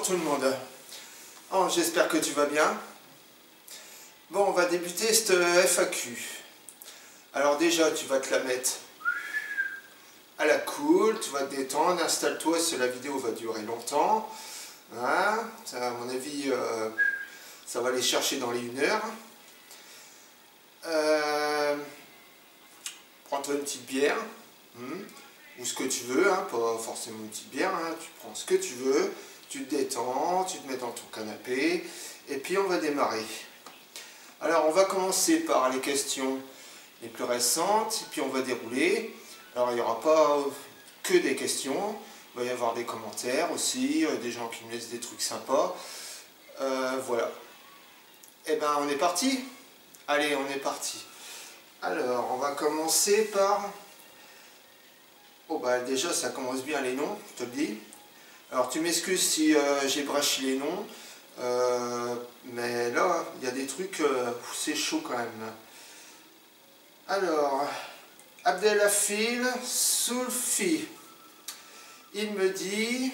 bonjour tout le monde. Oh, j'espère que tu vas bien. Bon, on va débuter cette FAQ. Alors déjà, tu vas te la mettre à la cool, tu vas te détendre, installe-toi, la vidéo va durer longtemps. Hein, ça, à mon avis, ça va aller chercher dans les 1 heure. Prends-toi une petite bière, ou ce que tu veux, hein, pas forcément une petite bière, hein, tu prends ce que tu veux, tu te détends, tu te mets dans ton canapé, et puis on va démarrer. Alors on va commencer par les questions les plus récentes, et puis on va dérouler. Alors il n'y aura pas que des questions, il va y avoir des commentaires aussi, des gens qui me laissent des trucs sympas. Voilà. Et ben on est parti. Allez, on est parti. Alors on va commencer par... Oh bah déjà ça commence bien les noms, je te le dis. Alors tu m'excuses si j'ai braché les noms, mais là il y a des trucs, c'est chaud quand même. Alors, Abdelafil Soulfi, il me dit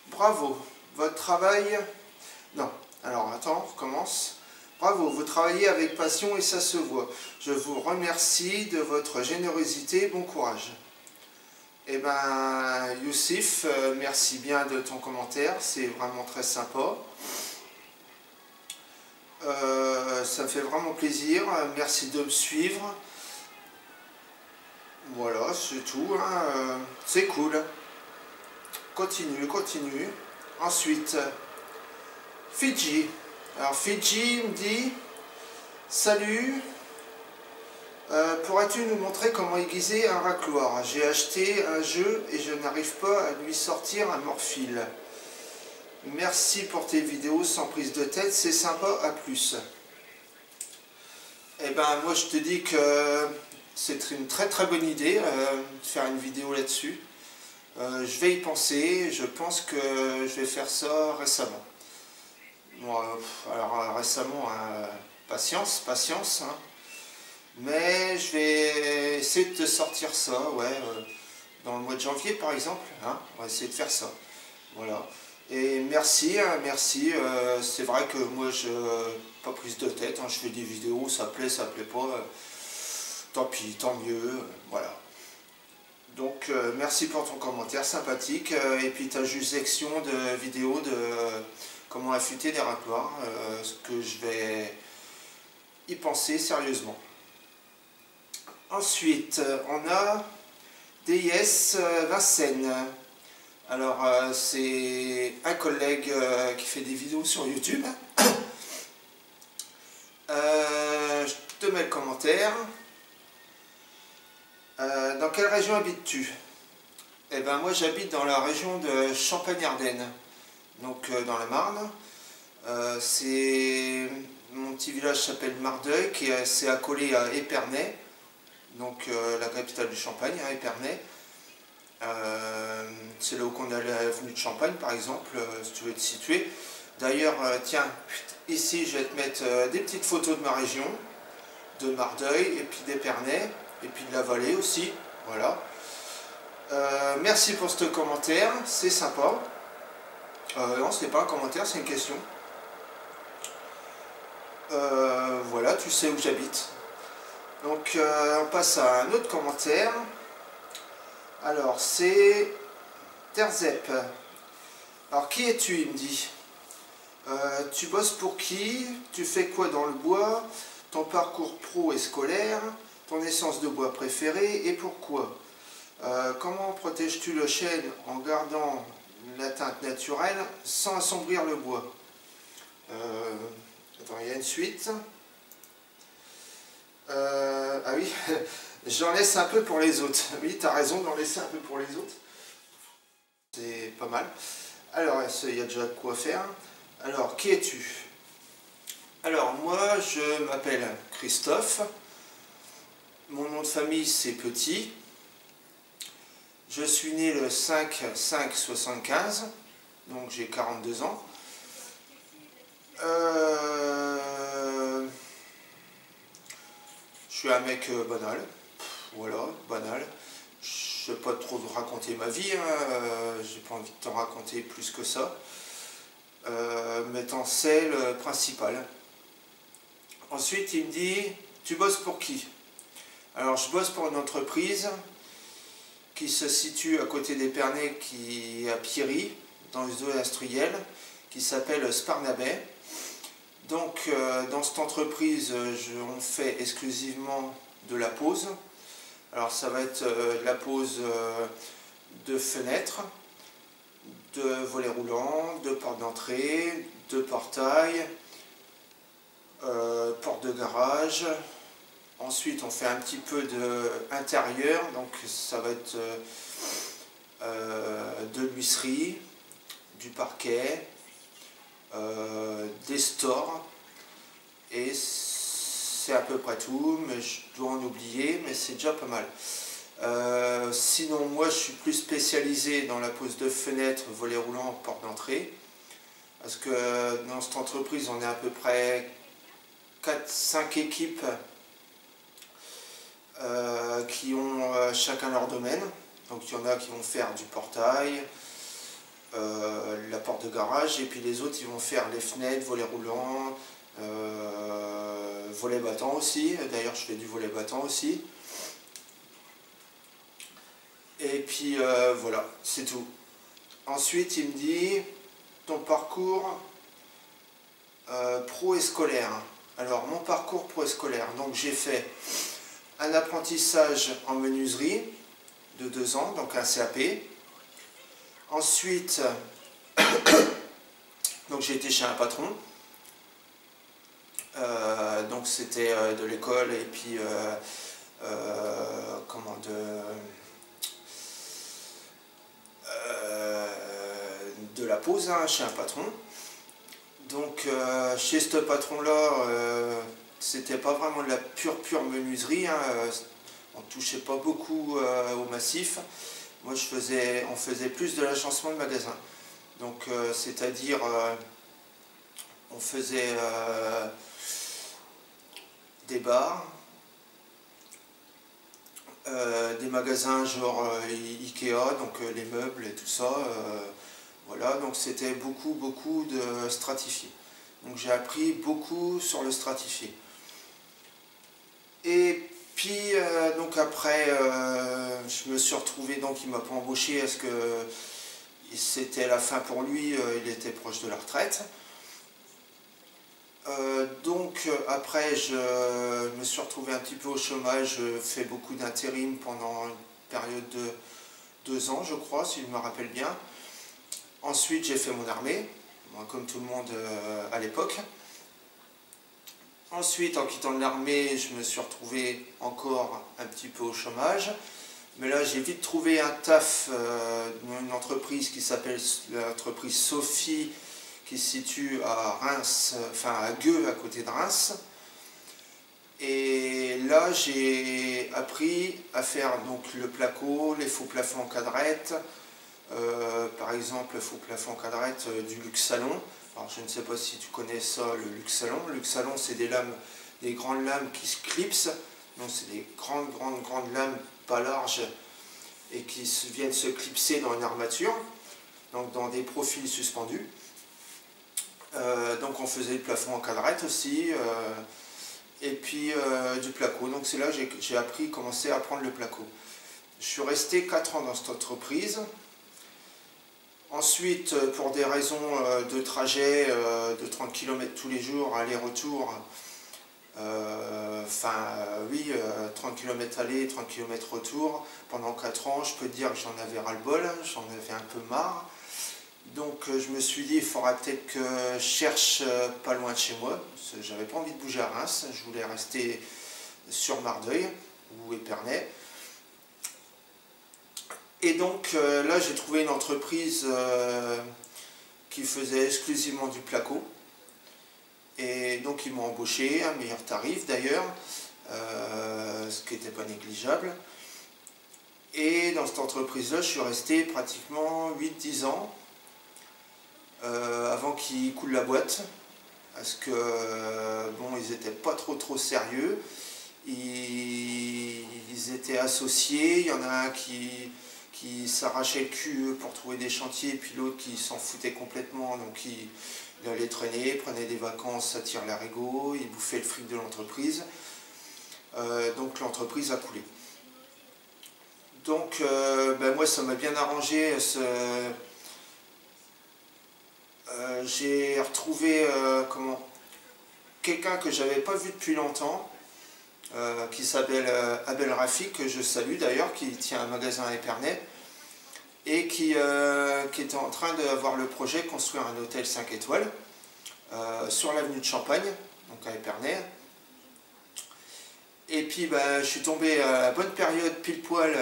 bravo, votre travail... Non, alors attends, on recommence. Bravo, vous travaillez avec passion et ça se voit. Je vous remercie de votre générosité, bon courage. Eh ben, Youssef, merci bien de ton commentaire, c'est vraiment très sympa. Ça me fait vraiment plaisir, merci de me suivre. Voilà, c'est tout, hein. C'est cool. Continue, continue. Ensuite, Fidji. Alors Fidji me dit, salut. Pourrais-tu nous montrer comment aiguiser un racloir? J'ai acheté un jeu et je n'arrive pas à lui sortir un morphile. Merci pour tes vidéos sans prise de tête, c'est sympa, à plus. Eh ben moi je te dis que c'est une très très bonne idée de faire une vidéo là-dessus. Je vais y penser, je pense que je vais faire ça récemment. Bon, alors récemment, patience, patience. Hein. Mais je vais essayer de te sortir ça, ouais, dans le mois de janvier par exemple, hein, on va essayer de faire ça, voilà. Et merci, hein, merci, c'est vrai que moi je pas prise de tête, hein, je fais des vidéos, ça plaît pas, tant pis, tant mieux, voilà. Donc merci pour ton commentaire sympathique, et puis tu as juste section de vidéos de comment affûter des racloirs, ce que je vais y penser sérieusement. Ensuite, on a DIS Vincennes. Alors, c'est un collègue qui fait des vidéos sur YouTube. Je te mets le commentaire. Dans quelle région habites-tu? Eh bien, moi, j'habite dans la région de Champagne-Ardenne, donc dans la Marne. Mon petit village s'appelle Mardeuil, qui est assez accolé à Épernay. Donc la capitale du Champagne, hein, Épernay. C'est là où on a l'avenue de Champagne par exemple, si tu veux te situer. D'ailleurs, tiens, ici je vais te mettre des petites photos de ma région, de Mardeuil, et puis d'Épernay, et puis de la vallée aussi, voilà. Merci pour ce commentaire, c'est sympa. Non, ce n'est pas un commentaire, c'est une question. Voilà, tu sais où j'habite. Donc on passe à un autre commentaire. Alors c'est Terzep. Alors qui es-tu, il me dit. Tu bosses pour qui? Tu fais quoi dans le bois? Ton parcours pro et scolaire? Ton essence de bois préférée et pourquoi? Comment protèges-tu le chêne en gardant la teinte naturelle sans assombrir le bois? Attends, il y a une suite. Ah oui, j'en laisse un peu pour les autres. Oui, tu as raison d'en laisser un peu pour les autres. C'est pas mal. Alors, il y a déjà de quoi faire. Alors, qui es-tu? Alors, moi, je m'appelle Christophe. Mon nom de famille, c'est Petit. Je suis né le 5/5/75. Donc, j'ai 42 ans. Je suis un mec banal, voilà, banal. Je ne vais pas trop raconter ma vie, hein, j'ai pas envie de t'en raconter plus que ça. c'est le principal. Ensuite, il me dit, tu bosses pour qui? Alors, je bosse pour une entreprise qui se situe à côté d'Épernay, qui est à Pierry, dans les eaux industrielles, qui s'appelle Sparnabay. Donc, dans cette entreprise, on fait exclusivement de la pose. Alors, ça va être de la pose de fenêtres, de volets roulants, de portes d'entrée, de portails, portes de garage. Ensuite, on fait un petit peu d'intérieur, donc ça va être de l'huisserie, du parquet, des stores, et c'est à peu près tout, mais je dois en oublier, mais c'est déjà pas mal. Sinon, moi, je suis plus spécialisé dans la pose de fenêtres, volets roulants, portes d'entrée, parce que dans cette entreprise, on est à peu près 4-5 équipes qui ont chacun leur domaine. Donc il y en a qui vont faire du portail, la porte de garage, et puis les autres ils vont faire les fenêtres, volets roulants, volets battants aussi. D'ailleurs je fais du volet battant aussi. Et puis voilà, c'est tout. Ensuite il me dit ton parcours pro et scolaire. Alors mon parcours pro et scolaire, donc j'ai fait un apprentissage en menuiserie de 2 ans, donc un CAP. Ensuite, donc j'ai été chez un patron. Donc c'était de l'école et puis de la pose hein, chez un patron. Donc chez ce patron-là, c'était pas vraiment de la pure menuiserie, hein, on touchait pas beaucoup au massif. Moi on faisait plus de l'agencement de magasin. Donc c'est-à-dire on faisait des bars, des magasins genre Ikea, donc les meubles et tout ça. Voilà, donc c'était beaucoup de stratifié. Donc j'ai appris beaucoup sur le stratifié. Et puis donc après je me suis retrouvé, donc il m'a pas embauché parce que c'était la fin pour lui, il était proche de la retraite. Donc après je me suis retrouvé un petit peu au chômage, je fais beaucoup d'intérim pendant une période de 2 ans je crois, si je me rappelle bien. Ensuite j'ai fait mon armée, comme tout le monde à l'époque. Ensuite, en quittant l'armée, je me suis retrouvé encore un petit peu au chômage. Mais là, j'ai vite trouvé un taf dans une entreprise qui s'appelle l'entreprise Sophie, qui se situe à Reims, enfin à Gueux, à côté de Reims. Et là, j'ai appris à faire donc le placo, les faux plafonds en quadrette, par exemple, le faux plafond en quadrette du Luxe Salon. Alors, je ne sais pas si tu connais ça, le Luxe Salon. Le Luxe Salon, c'est des lames, des grandes lames qui se clipsent. Donc, c'est des grandes lames pas larges et qui viennent se clipser dans une armature, donc dans des profils suspendus. Donc, on faisait le plafond en quadrette aussi, et puis du placo. Donc, c'est là que j'ai commencé à apprendre le placo. Je suis resté 4 ans dans cette entreprise. Ensuite, pour des raisons de trajet de 30 km tous les jours, aller-retour, 30 km aller, 30 km retour, pendant 4 ans, je peux te dire que j'en avais ras-le-bol, j'en avais un peu marre. Donc je me suis dit, il faudra peut-être que je cherche pas loin de chez moi, parce que j'avais pas envie de bouger à Reims, je voulais rester sur Mardeuil ou Épernay. Et donc là j'ai trouvé une entreprise qui faisait exclusivement du placo. Et donc ils m'ont embauché, à un meilleur tarif d'ailleurs, ce qui n'était pas négligeable. Et dans cette entreprise-là, je suis resté pratiquement 8-10 ans avant qu'ils coulent la boîte. Parce que bon, ils n'étaient pas trop sérieux. Ils étaient associés, il y en a un qui qui s'arrachait le cul pour trouver des chantiers, et puis l'autre qui s'en foutait complètement, donc il allait traîner, prenait des vacances à Tire-Larigot, il bouffait le fric de l'entreprise, donc l'entreprise a coulé. Donc ben moi ça m'a bien arrangé, j'ai retrouvé quelqu'un que j'avais pas vu depuis longtemps, qui s'appelle Abel Rafi, que je salue d'ailleurs, qui tient un magasin à Épernay, et qui était en train d'avoir le projet de construire un hôtel 5 étoiles sur l'avenue de Champagne, donc à Épernay. Et puis ben, je suis tombé à la bonne période, pile poil,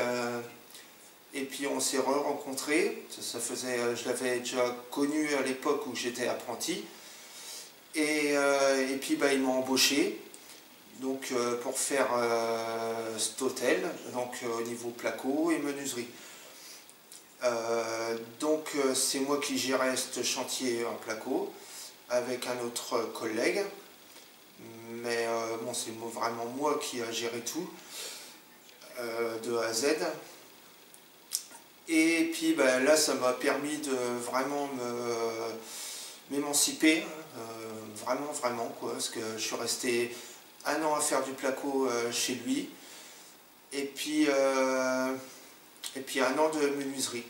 et puis on s'est rencontrés. Je l'avais déjà connu à l'époque où j'étais apprenti. Et puis ben, ils m'ont embauché donc, pour faire cet hôtel, donc au niveau placo et menuiserie. Donc c'est moi qui gérais ce chantier en placo avec un autre collègue, mais bon, c'est vraiment moi qui a géré tout de A à Z. Et puis ben, là ça m'a permis de vraiment m'émanciper, vraiment quoi, parce que je suis resté 1 an à faire du placo chez lui, et puis 1 an de menuiserie.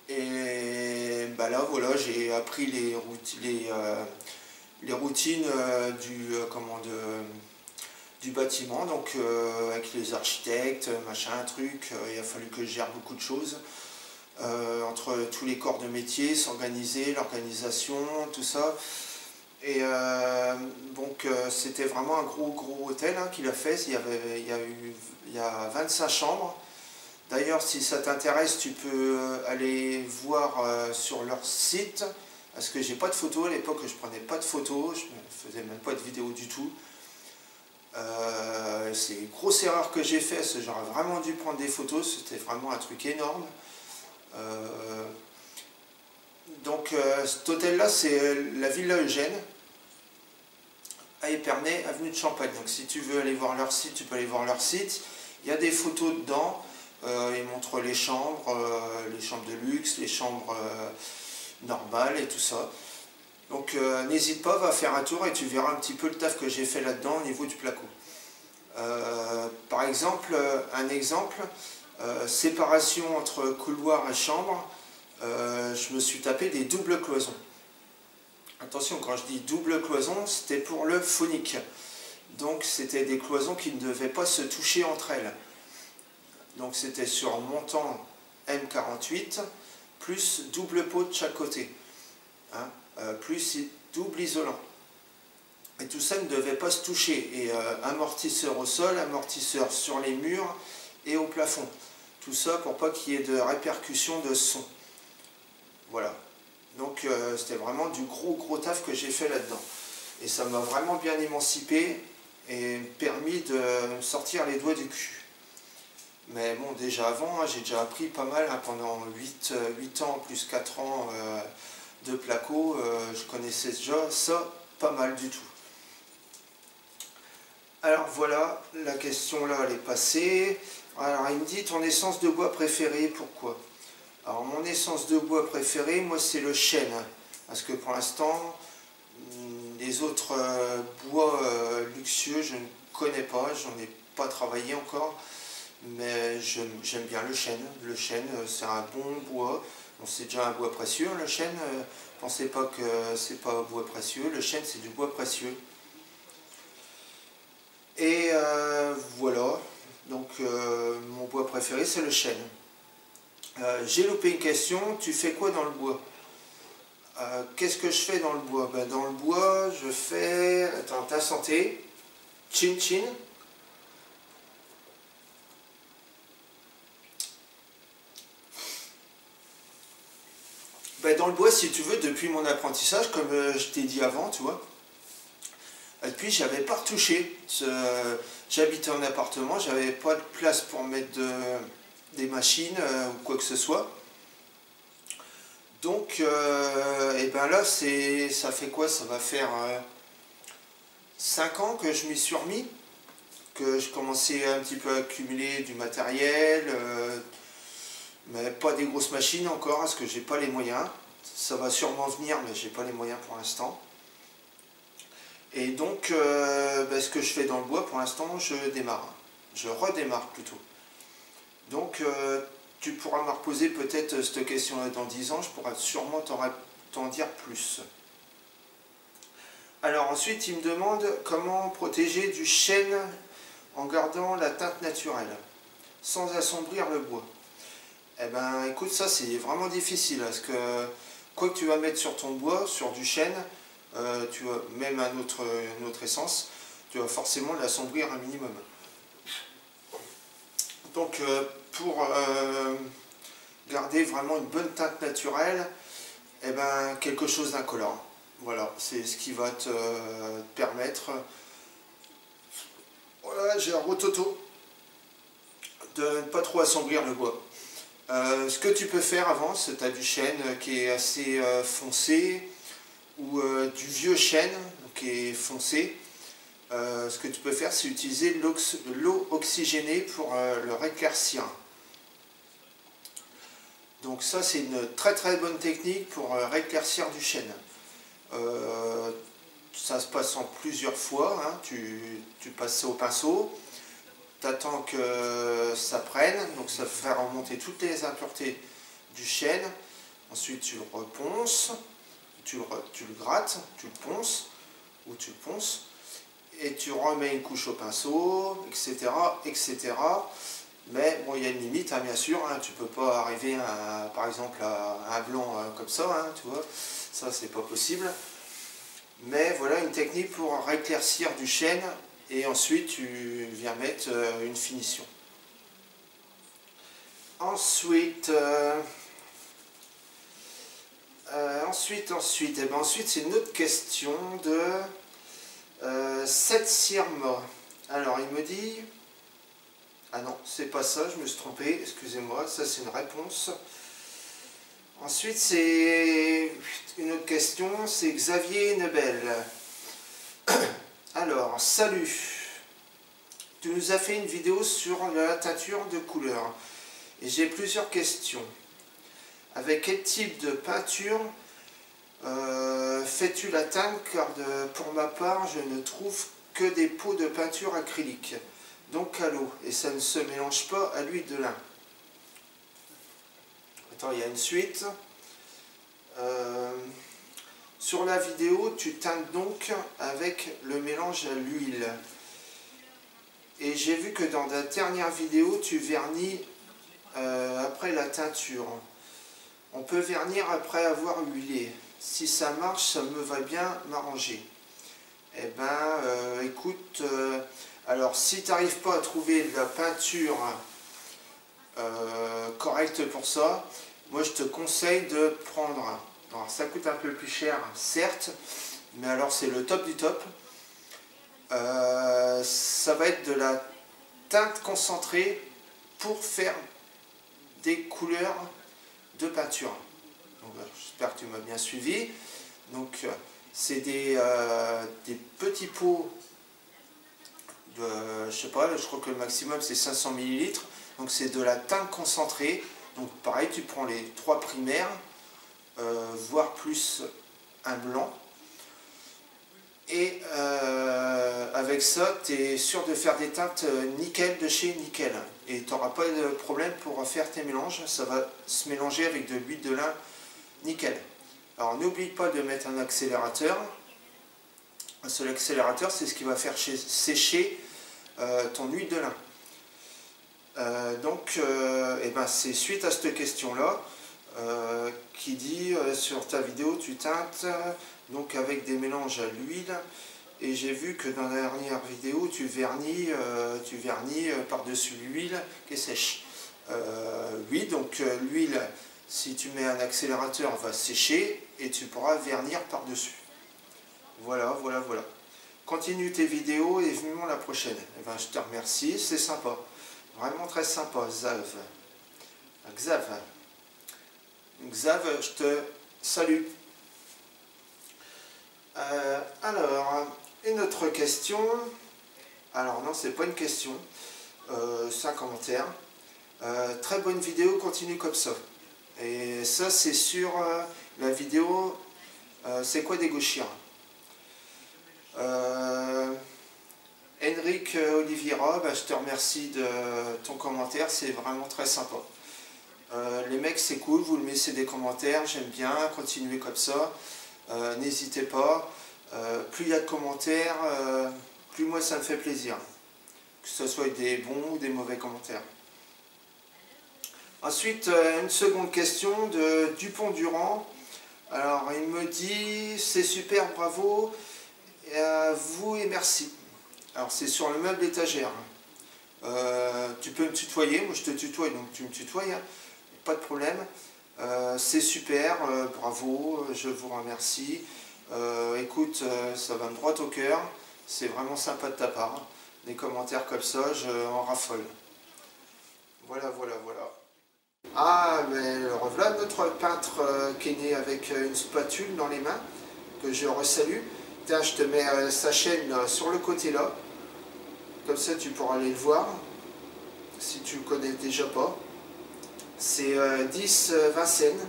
Et bah là voilà, j'ai appris les routines du bâtiment, donc avec les architectes, machin, truc, il a fallu que je gère beaucoup de choses, entre tous les corps de métier, s'organiser, l'organisation, tout ça. Et donc c'était vraiment un gros hôtel qu'il a fait. Il y a 25 chambres. D'ailleurs, si ça t'intéresse, tu peux aller voir sur leur site, parce que j'ai pas de photos. À l'époque, je prenais pas de photos, je ne faisais même pas de vidéos du tout. C'est une grosse erreur que j'ai faite, j'aurais vraiment dû prendre des photos, c'était vraiment un truc énorme. Donc cet hôtel-là, c'est la Villa Eugène, à Épernay, avenue de Champagne. Donc si tu veux aller voir leur site, tu peux aller voir leur site. Il y a des photos dedans, ils montrent les chambres de luxe, les chambres normales et tout ça. Donc n'hésite pas, va faire un tour et tu verras un petit peu le taf que j'ai fait là-dedans au niveau du placo. Par exemple, séparation entre couloir et chambre, je me suis tapé des doubles cloisons. Attention, quand je dis double cloison, c'était pour le phonique. Donc c'était des cloisons qui ne devaient pas se toucher entre elles. Donc c'était sur un montant M48, plus double pot de chaque côté, hein, plus double isolant. Et tout ça ne devait pas se toucher. Et amortisseur au sol, amortisseur sur les murs et au plafond. Tout ça pour pas qu'il y ait de répercussions de son. Voilà. Donc c'était vraiment du gros taf que j'ai fait là-dedans. Et ça m'a vraiment bien émancipé et permis de me sortir les doigts du cul. Mais bon, déjà avant, hein, j'ai déjà appris pas mal, hein, pendant 8 ans plus 4 ans de placo, je connaissais déjà ça pas mal du tout. Alors voilà, la question là elle est passée. Alors il me dit ton essence de bois préférée, pourquoi? Alors mon essence de bois préférée, moi c'est le chêne, parce que pour l'instant les autres bois luxueux je ne connais pas, j'en ai pas travaillé encore, mais j'aime bien le chêne. Le chêne c'est un bon bois, bon, c'est déjà un bois précieux, le chêne, pensez pas que c'est pas un bois précieux, le chêne c'est du bois précieux. Et voilà, donc mon bois préféré c'est le chêne. J'ai loupé une question, tu fais quoi dans le bois? Qu'est-ce que je fais dans le bois? Ben, dans le bois, je fais... Attends, ta santé. Chin chin. Ben, dans le bois, si tu veux, depuis mon apprentissage, comme je t'ai dit avant, tu vois, depuis, j'avais pas retouché. J'habitais en appartement, j'avais pas de place pour mettre des machines ou quoi que ce soit. Donc, et ben là, ça fait quoi? Ça va faire 5 ans que je m'y suis remis, que je commençais un petit peu à accumuler du matériel, mais pas des grosses machines encore, parce que j'ai pas les moyens. Ça va sûrement venir, mais j'ai pas les moyens pour l'instant. Et donc, ce que je fais dans le bois, pour l'instant, je redémarre plutôt. Donc, tu pourras me reposer peut-être cette question-là dans 10 ans, je pourrai sûrement t'en dire plus. Alors ensuite, il me demande comment protéger du chêne en gardant la teinte naturelle, sans assombrir le bois. Eh ben, écoute, ça c'est vraiment difficile, parce que quoi que tu vas mettre sur ton bois, sur du chêne, tu vas, même une autre essence, tu vas forcément l'assombrir un minimum. Donc, pour garder vraiment une bonne teinte naturelle, eh ben, quelque chose d'incolore. Voilà, c'est ce qui va te permettre, voilà, j'ai un rototo, de ne pas trop assombrir le bois. Ce que tu peux faire avant, c'est tu as du chêne qui est assez foncé, ou du vieux chêne qui est foncé. Ce que tu peux faire, c'est utiliser l'eau oxygénée pour le éclaircir. Donc ça, c'est une très très bonne technique pour éclaircir du chêne. Ça se passe en plusieurs fois, hein. Tu passes ça au pinceau, tu attends que ça prenne, donc ça fait remonter toutes les impuretés du chêne. Ensuite tu le reponces, tu le grattes, tu le ponces, ou tu le ponces, et tu remets une couche au pinceau, etc. etc. Mais bon, il y a une limite, hein, bien sûr, hein. Tu ne peux pas arriver par exemple à un blanc comme ça, hein, tu vois, ça c'est pas possible. Mais voilà une technique pour éclaircir du chêne, et ensuite tu viens mettre une finition. Ensuite, ensuite c'est une autre question de Seth Sirma. Alors il me dit, ah non, c'est pas ça, je me suis trompé, excusez-moi, ça c'est une réponse. Ensuite, c'est une autre question, c'est Xavier Nebel. Alors, salut. Tu nous as fait une vidéo sur la teinture de couleur. Et j'ai plusieurs questions. Avec quel type de peinture fais-tu la teinte? Car pour ma part, je ne trouve que des pots de peinture acrylique, donc à l'eau. Et ça ne se mélange pas à l'huile de lin. Attends, il y a une suite. Sur la vidéo, tu teintes donc avec le mélange à l'huile. Et j'ai vu que dans ta dernière vidéo, tu vernis après la teinture. On peut vernir après avoir huilé. Si ça marche, ça me va bien m'arranger. Eh ben, écoute, alors si tu n'arrives pas à trouver de la peinture correcte pour ça, moi je te conseille de prendre, alors ça coûte un peu plus cher certes, mais alors c'est le top du top, ça va être de la teinte concentrée pour faire des couleurs de peinture. J'espère que tu m'as bien suivi. Donc c'est des petits pots de, je sais pas, je crois que le maximum c'est 500 ml. Donc c'est de la teinte concentrée. Donc pareil, tu prends les 3 primaires, voire plus un blanc. Et avec ça, tu es sûr de faire des teintes nickel de chez Nickel. Et tu n'auras pas de problème pour faire tes mélanges. Ça va se mélanger avec de l'huile de lin nickel. Alors n'oublie pas de mettre un accélérateur. L'accélérateur, c'est ce qui va faire sécher ton huile de lin. C'est suite à cette question-là qui dit sur ta vidéo, tu teintes donc avec des mélanges à l'huile, et j'ai vu que dans la dernière vidéo tu vernis par-dessus l'huile qui est sèche. Oui, donc l'huile, si tu mets un accélérateur, va sécher et tu pourras vernir par-dessus. Voilà. Continue tes vidéos et vivement la prochaine. Eh ben, je te remercie, c'est sympa. Vraiment très sympa, Xav, je te salue. Alors, une autre question. Alors non, c'est pas une question, c'est un commentaire. Très bonne vidéo, continue comme ça. Et ça c'est sur la vidéo c'est quoi des gauchires. Henrik Oliveira, je te remercie de ton commentaire, c'est vraiment très sympa. Les mecs c'est cool, vous me laissez des commentaires, j'aime bien, continuez comme ça, n'hésitez pas. Plus il y a de commentaires, plus moi ça me fait plaisir, que ce soit des bons ou des mauvais commentaires. Ensuite, une seconde question de Dupont-Durand. Alors, il me dit, c'est super, bravo, vous et merci. Alors, c'est sur le meuble étagère. Tu peux me tutoyer, moi je te tutoie, donc tu me tutoies, hein, pas de problème. C'est super, bravo, je vous remercie. Écoute, ça va me droit au cœur, c'est vraiment sympa de ta part. Des commentaires comme ça, je en raffole. Voilà, voilà, voilà. Ah, mais revoilà notre peintre qui est né avec une spatule dans les mains, que je resalue. Tiens, je te mets sa chaîne là, sur le côté là, comme ça tu pourras aller le voir, si tu ne connais déjà pas. C'est 10 Vincennes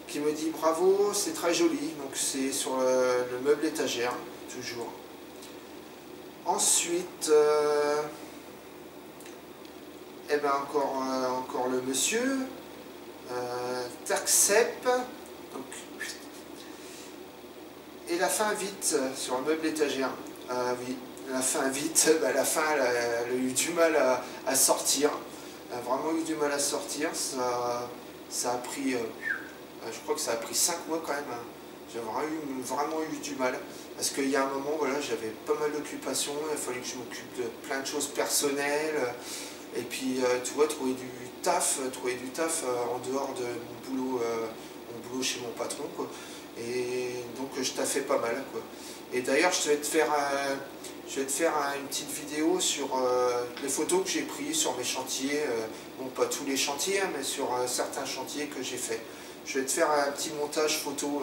qui me dit bravo, c'est très joli, donc c'est sur le meuble étagère, toujours. Ensuite, eh ben encore le monsieur. Tarksep, donc, et la fin vite sur le meuble étagère. Oui, la fin vite, la fin elle a eu du mal à sortir, elle a vraiment eu du mal à sortir, ça a pris, je crois que ça a pris 5 mois quand même, hein. J'ai vraiment eu du mal, parce qu'il y a un moment, voilà, j'avais pas mal d'occupations, il fallait que je m'occupe de plein de choses personnelles, et puis tu vois, trouver du taf en dehors de mon boulot chez mon patron, quoi. Et donc je taffais pas mal, quoi. Et d'ailleurs je vais te faire une petite vidéo sur les photos que j'ai prises sur mes chantiers, bon pas tous les chantiers, hein, mais sur certains chantiers que j'ai fait. Je vais te faire un petit montage photo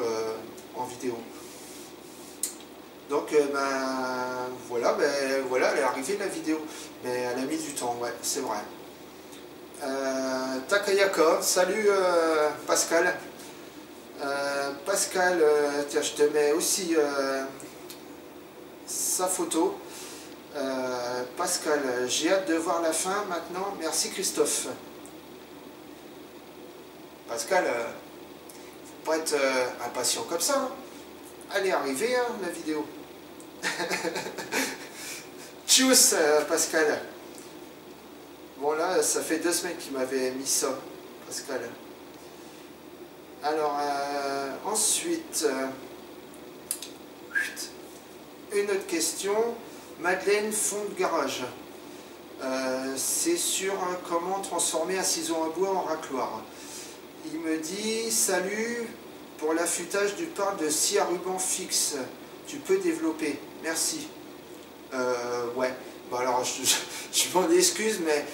en vidéo. Donc voilà, elle est arrivée la vidéo, mais elle a mis du temps, ouais, c'est vrai. Takayaka, salut Pascal. Pascal, tiens, je te mets aussi sa photo. Pascal, j'ai hâte de voir la fin maintenant, merci Christophe. Pascal, faut pas être impatient comme ça, hein. Elle est arrivée, hein, la vidéo. Tchuss Pascal. Bon là, ça fait 2 semaines qu'il m'avait mis ça, Pascal. Alors, ensuite, une autre question. Madeleine Fond de Garage. C'est sur comment transformer un ciseau à bois en racloir. Il me dit, salut, pour l'affûtage du parc de scie à ruban fixe. Tu peux développer, merci. Ouais, bon alors je m'en excuse, mais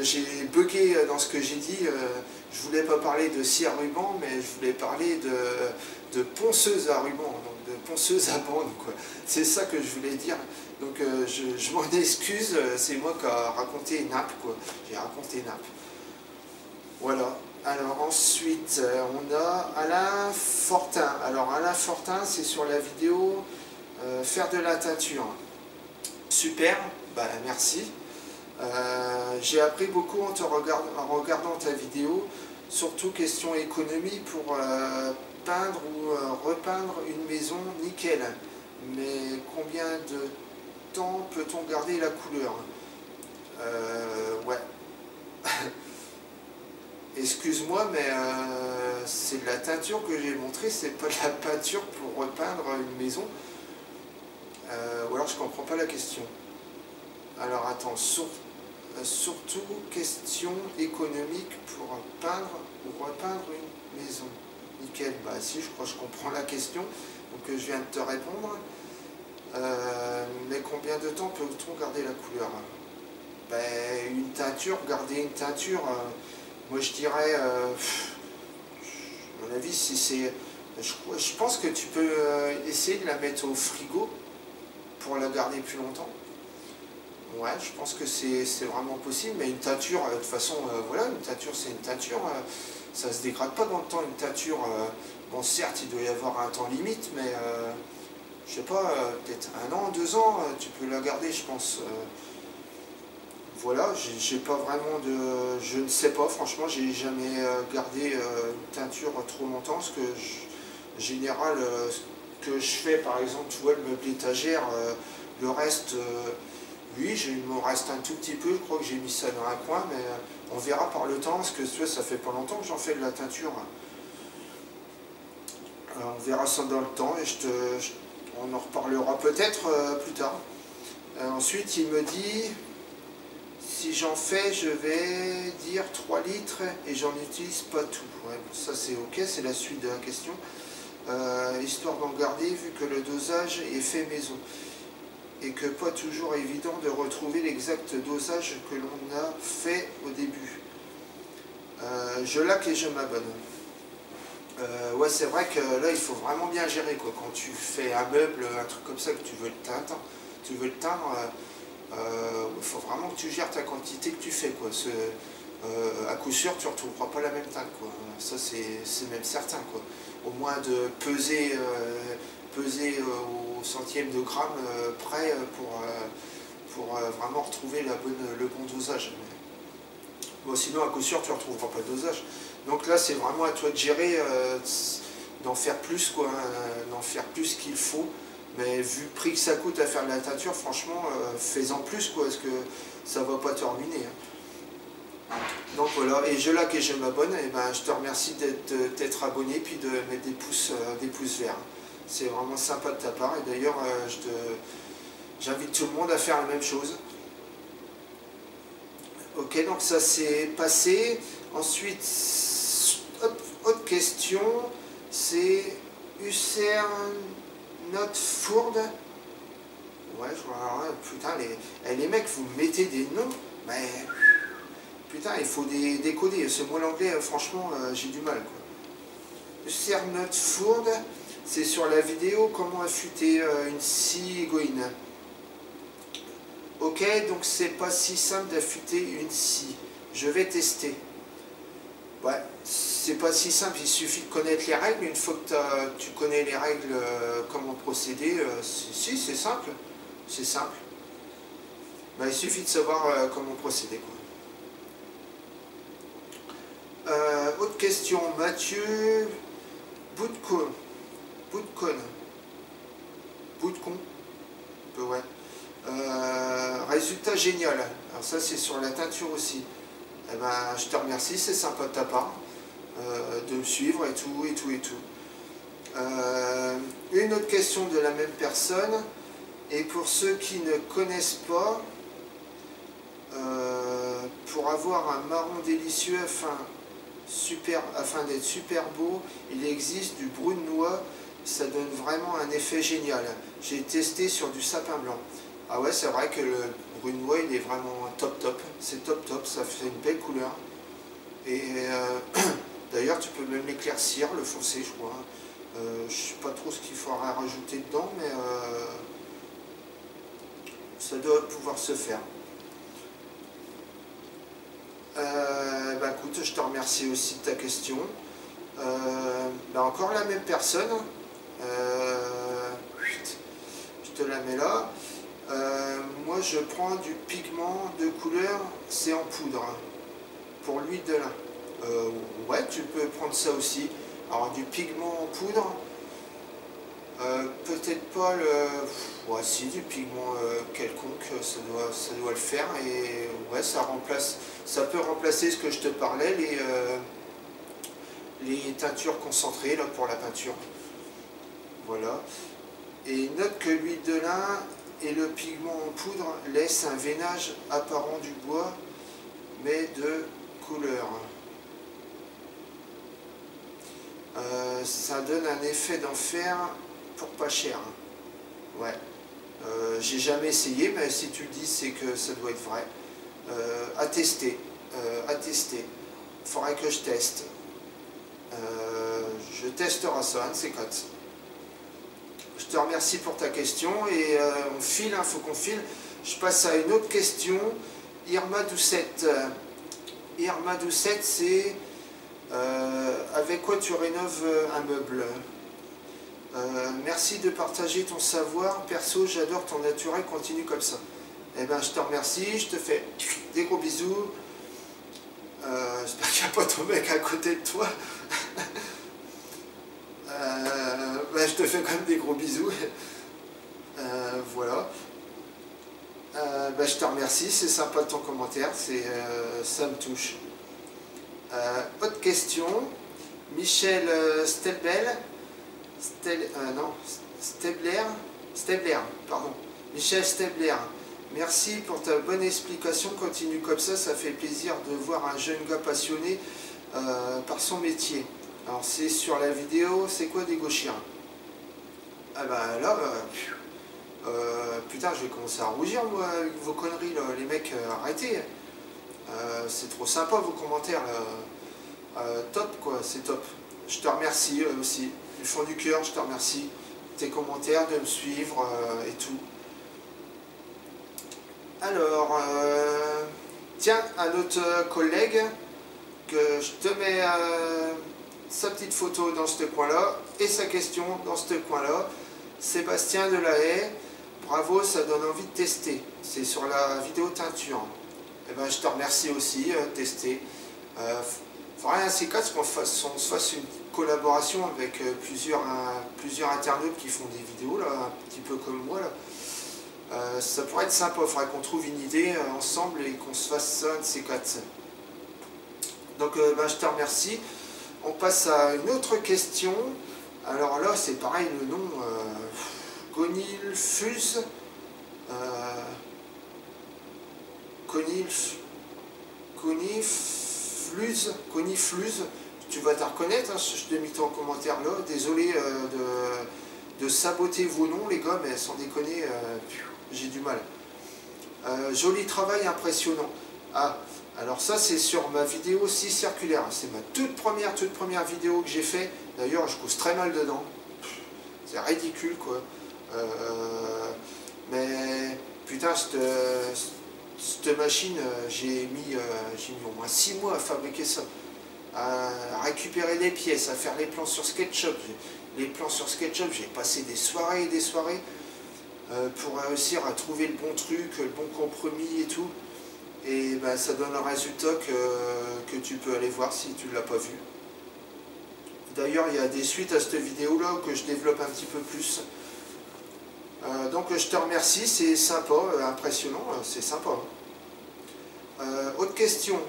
j'ai bugué dans ce que j'ai dit. Je voulais pas parler de scie à ruban, mais je voulais parler de ponceuse à ruban, donc de ponceuse à bande, quoi. C'est ça que je voulais dire. Donc je m'en excuse, c'est moi qui a raconté nappe, quoi. J'ai raconté nappe. Voilà. Alors ensuite, on a Alain Fortin. Alors Alain Fortin, c'est sur la vidéo faire de la teinture. Super, merci. J'ai appris beaucoup en regardant ta vidéo, surtout question économie pour peindre ou repeindre une maison nickel. Mais combien de temps peut-on garder la couleur? Ouais. Excuse-moi, mais c'est de la teinture que j'ai montré, c'est pas de la peinture pour repeindre une maison. Ou alors je comprends pas la question. Alors attends, surtout question économique pour peindre ou repeindre une maison. Nickel, si je crois que je comprends la question, donc je viens de te répondre. Mais combien de temps peut-on garder la couleur? Une teinture, garder une teinture, moi je dirais, à mon avis, si c'est... Je pense que tu peux essayer de la mettre au frigo pour la garder plus longtemps. Ouais, je pense que c'est vraiment possible, mais une teinture, de toute façon, voilà, une teinture c'est une teinture, ça se dégrade pas dans le temps, une teinture, bon certes il doit y avoir un temps limite, mais je sais pas, peut-être 1 an, 2 ans, tu peux la garder je pense. Voilà, j'ai pas vraiment de... Je ne sais pas, franchement, j'ai jamais gardé une teinture trop longtemps, parce que en général, ce que je fais, par exemple, tu vois, le meuble étagère, le reste, oui, il me reste un tout petit peu, je crois que j'ai mis ça dans un coin, mais on verra par le temps, parce que tu vois, ça fait pas longtemps que j'en fais de la teinture. On verra ça dans le temps, et on en reparlera peut-être plus tard. Ensuite, il me dit... Si j'en fais, je vais dire 3 litres et j'en utilise pas tout. Ouais, bon, ça c'est ok, c'est la suite de la question. Histoire d'en garder, vu que le dosage est fait maison et que pas toujours évident de retrouver l'exact dosage que l'on a fait au début. Je laque et je m'abonne. Ouais, c'est vrai que là il faut vraiment bien gérer quoi. Quand tu fais un meuble, un truc comme ça que tu veux le teindre, il faut vraiment que tu gères ta quantité que tu fais quoi. À coup sûr tu ne retrouveras pas la même teinte quoi. Ça c'est même certain quoi. Au moins de peser, au centième de gramme près pour vraiment retrouver le bon dosage. Bon, sinon à coup sûr tu ne retrouveras pas le dosage. Donc là c'est vraiment à toi de gérer, d'en faire plus quoi, d'en faire plus qu'il faut. Mais vu le prix que ça coûte à faire de la teinture, franchement, fais-en plus quoi, parce que ça va pas te ruiner. Hein. Donc voilà, et je like et je m'abonne, et ben je te remercie d'être abonné, puis de mettre des pouces verts. C'est vraiment sympa de ta part, et d'ailleurs j'invite tout le monde à faire la même chose. Ok, donc ça c'est passé. Ensuite, hop, autre question, c'est Husser Not Fourde. Ouais, je vois, putain, les mecs, vous mettez des noms, mais putain, il faut décoder. Ce mot l'anglais, franchement, j'ai du mal. Husser Not Fourde, c'est sur la vidéo comment affûter une scie égoïne. Ok, donc c'est pas si simple d'affûter une scie. Je vais tester. Ouais, c'est pas si simple, il suffit de connaître les règles. Une fois que tu connais les règles, comment procéder, si c'est simple, c'est simple. Ben, il suffit de savoir comment procéder. Autre question, Mathieu Boudcon. Boudcon, ouais. Résultat génial. Alors ça c'est sur la teinture aussi. Eh ben, je te remercie, c'est sympa de ta part de me suivre et tout. Une autre question de la même personne, et pour ceux qui ne connaissent pas, pour avoir un marron délicieux afin d'être super beau, il existe du brun de noix, ça donne vraiment un effet génial. J'ai testé sur du sapin blanc. Ah ouais, c'est vrai que le brun de noix il est vraiment top, c'est top, ça fait une belle couleur. Et d'ailleurs tu peux même l'éclaircir, le foncer je crois. Je sais pas trop ce qu'il faudra rajouter dedans, mais ça doit pouvoir se faire. Bah écoute, je te remercie aussi de ta question. Bah encore la même personne. Je te la mets là. Moi je prends du pigment de couleur, c'est en poudre pour l'huile de lin. Ouais, tu peux prendre ça aussi. Alors du pigment en poudre, peut-être pas le... Ouais, si, du pigment quelconque, ça doit le faire. Et ouais, ça peut remplacer ce que je te parlais, les teintures concentrées là, pour la peinture. Voilà. Et note que l'huile de lin et le pigment en poudre laissent un veinage apparent du bois, mais de couleur. Ça donne un effet d'enfer pour pas cher. Ouais. J'ai jamais essayé, mais si tu le dis, c'est que ça doit être vrai. À tester. Il faudrait que je teste. Je testerai ça, un de ces quatre. Je te remercie pour ta question et on file, il faut qu'on file. Je passe à une autre question. Irma Doucette. Irma Doucette, c'est avec quoi tu rénoves un meuble? Merci de partager ton savoir. Perso, j'adore ton naturel. Continue comme ça. Eh ben, je te remercie. Je te fais des gros bisous. J'espère qu'il n'y a pas ton mec à côté de toi. Ben, je te fais quand même des gros bisous. Voilà. Ben, je te remercie, c'est sympa ton commentaire, ça me touche. Autre question. Michel Stebler, pardon. Michel Stebler, merci pour ta bonne explication, continue comme ça fait plaisir de voir un jeune gars passionné par son métier. Alors c'est sur la vidéo, c'est quoi dégauchir? Ah bah là, putain, je vais commencer à rougir moi avec vos conneries là, les mecs, arrêtez. C'est trop sympa vos commentaires là. Top quoi, c'est top. Je te remercie aussi, du fond du cœur, je te remercie. Tes commentaires, de me suivre et tout. Alors, tiens, un autre collègue, que je te mets sa petite photo dans ce coin-là et sa question dans ce coin-là. Sébastien Delahaye, bravo, ça donne envie de tester. C'est sur la vidéo teinture. Et ben, je te remercie aussi de tester. Faudrait un C4 qu'on se fasse une collaboration avec plusieurs internautes qui font des vidéos, là, un petit peu comme moi. Là. Ça pourrait être sympa, il faudrait qu'on trouve une idée ensemble et qu'on se fasse ça, de ces 4. Donc ben, je te remercie. On passe à une autre question. Alors là, c'est pareil, le nom, Conilfluz. Conifluz. Tu vas te reconnaître, hein, je te mis en commentaire là. Désolé de saboter vos noms, les gars, mais sans déconner, j'ai du mal. Joli travail, impressionnant. Ah, alors ça c'est sur ma vidéo aussi circulaire. C'est ma toute première vidéo que j'ai fait. D'ailleurs, je cause très mal dedans. C'est ridicule, quoi. Mais putain, cette machine, j'ai mis au moins 6 mois à fabriquer ça. À récupérer les pièces, à faire les plans sur SketchUp. Les plans sur SketchUp, j'ai passé des soirées et des soirées pour réussir à trouver le bon truc, le bon compromis et tout. Et ben, ça donne un résultat que tu peux aller voir si tu ne l'as pas vu. D'ailleurs, il y a des suites à cette vidéo-là que je développe un petit peu plus. Donc je te remercie, c'est sympa, impressionnant, c'est sympa. Autre question.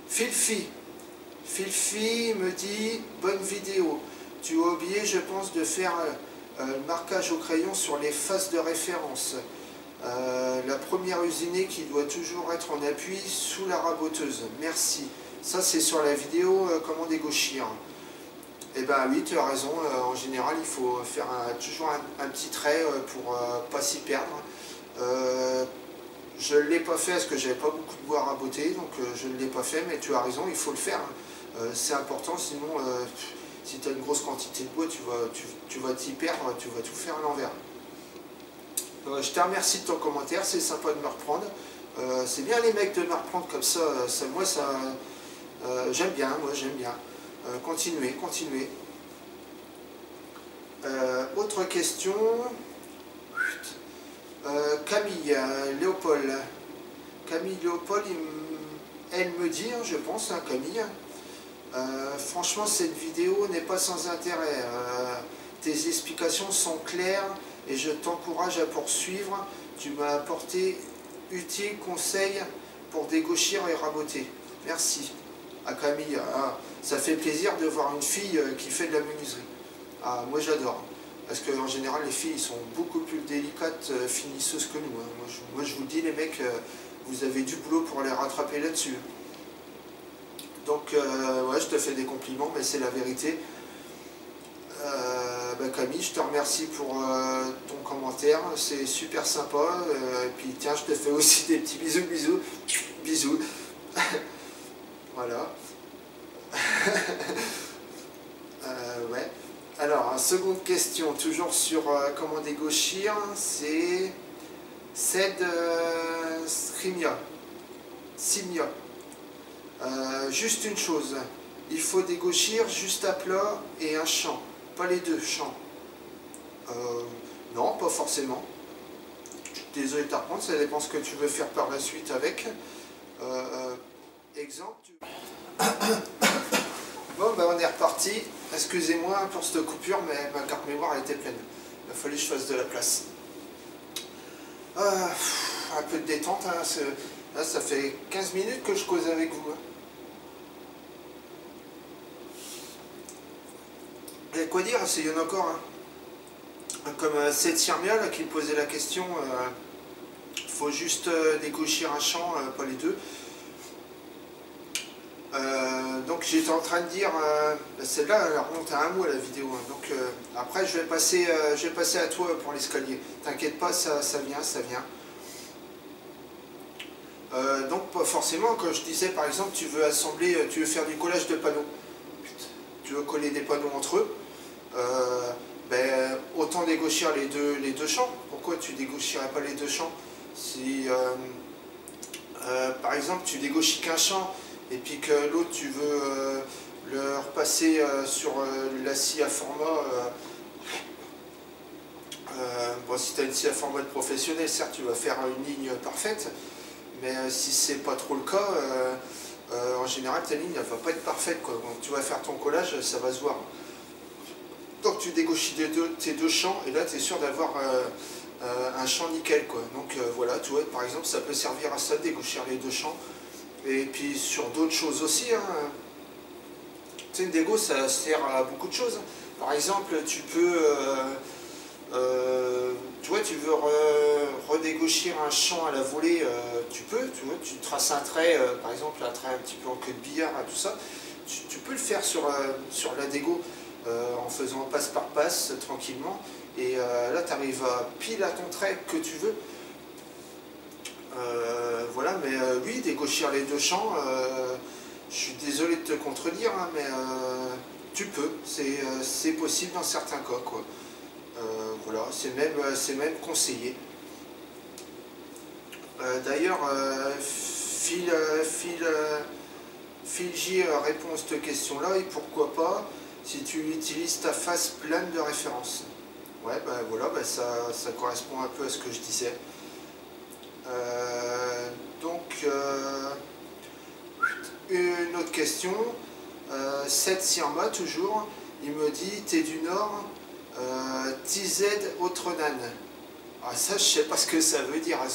Filfi me dit, bonne vidéo. Tu as oublié, je pense, de faire le marquage au crayon sur les faces de référence. La première usinée qui doit toujours être en appui sous la raboteuse. Merci. Ça, c'est sur la vidéo comment dégauchir. Eh ben oui, tu as raison. En général, il faut faire toujours un petit trait pour pas s'y perdre. Je ne l'ai pas fait parce que j'avais pas beaucoup de bois à raboter, donc je ne l'ai pas fait, mais tu as raison, il faut le faire. C'est important, sinon, si tu as une grosse quantité de bois, tu vas t'y perdre, tu vas tout faire à l'envers. Je te remercie de ton commentaire, c'est sympa de me reprendre. C'est bien les mecs de me reprendre comme ça, moi ça j'aime bien, continuez. Autre question. Camille Léopold. Elle me dit, hein, je pense, hein, Camille, franchement cette vidéo n'est pas sans intérêt. Tes explications sont claires et je t'encourage à poursuivre. Tu m'as apporté utiles conseils pour dégauchir et raboter. Merci. À Camille, ça fait plaisir de voir une fille qui fait de la menuiserie. Ah, moi j'adore. Parce qu'en général, les filles sont beaucoup plus délicates, finisseuses que nous. Hein. Moi, je vous dis, les mecs, vous avez du boulot pour les rattraper là-dessus. Donc, ouais, je te fais des compliments, mais c'est la vérité. Bah, Camille, je te remercie pour ton commentaire. C'est super sympa. Et puis, tiens, je te fais aussi des petits bisous. Bisous. Voilà. Ouais. Alors, seconde question, toujours sur comment dégauchir, c'est Ced Simia. Juste une chose, il faut dégauchir juste à plat et un champ, pas les deux champs. Non, pas forcément. Désolé de t'apprendre, ça dépend ce que tu veux faire par la suite avec. Exemple. Bon, ben on est reparti. Excusez-moi pour cette coupure, mais ma carte mémoire était pleine. Il a fallu que je fasse de la place. Un peu de détente, hein, là, ça fait 15 minutes que je cause avec vous. Hein. Et quoi dire, il y en a encore. Hein. Comme cette Sirmia là, qui me posait la question, faut juste dégauchir un champ, pas les deux. Donc j'étais en train de dire, celle-là elle remonte à un mois la vidéo, hein. Donc après je vais passer à toi pour l'escalier. T'inquiète pas, ça vient, ça vient. Donc pas forcément, quand je disais par exemple tu veux assembler, tu veux faire du collage de panneaux, tu veux coller des panneaux entre eux, ben, autant dégauchir les deux champs. Pourquoi tu dégaucherais pas les deux champs? Si par exemple tu dégauches qu'un champ et puis que l'autre tu veux le repasser sur la scie à format, bon, si tu as une scie à format de professionnel, certes tu vas faire une ligne parfaite, mais si c'est pas trop le cas, en général ta ligne ne va pas être parfaite, quoi. Donc tu vas faire ton collage, ça va se voir. Donc tu dégauches tes deux champs et là tu es sûr d'avoir un champ nickel, quoi. Donc voilà, tu vois, par exemple ça peut servir à ça, dégaucher les deux champs. Et puis sur d'autres choses aussi, hein. Tu sais, une dégo ça sert à beaucoup de choses. Par exemple, tu peux, tu vois, tu veux redégauchir un champ à la volée, tu peux, tu vois, tu traces un trait, par exemple un trait un petit peu en queue de billard, tout ça, tu peux le faire sur la dégo en faisant passe par passe tranquillement, et là tu arrives à pile à ton trait que tu veux. Voilà, mais oui, dégauchir les deux champs, je suis désolé de te contredire, hein, mais tu peux, c'est possible dans certains cas, quoi. Voilà, c'est même conseillé. D'ailleurs, Phil J répond à cette question-là, et pourquoi pas si tu utilises ta face plane de référence. Ouais, ben voilà, ben ça correspond un peu à ce que je disais. Donc, une autre question. Seth Sirma, toujours, il me dit, t'es du Nord, TZ Autronan. Ah, ça, je sais pas ce que ça veut dire. Hein,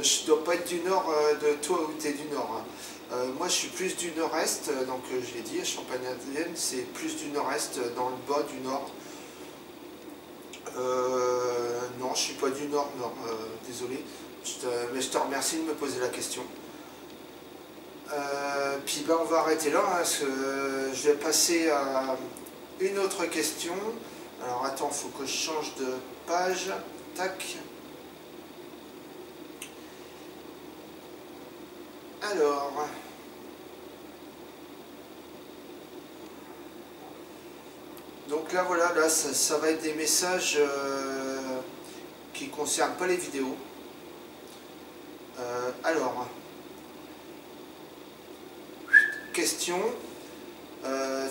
je dois pas être du Nord de toi où t'es du Nord. Hein. Moi, je suis plus du Nord-Est, donc je l'ai dit, Champagne-Ardenne, c'est plus du Nord-Est, dans le bas du Nord. Non, je suis pas du Nord, désolé. Mais je te remercie de me poser la question. Puis ben, on va arrêter là, hein, parce que je vais passer à une autre question. Alors attends, il faut que je change de page. Tac. Alors. Donc là voilà, là ça va être des messages qui ne concernent pas les vidéos. Alors, question,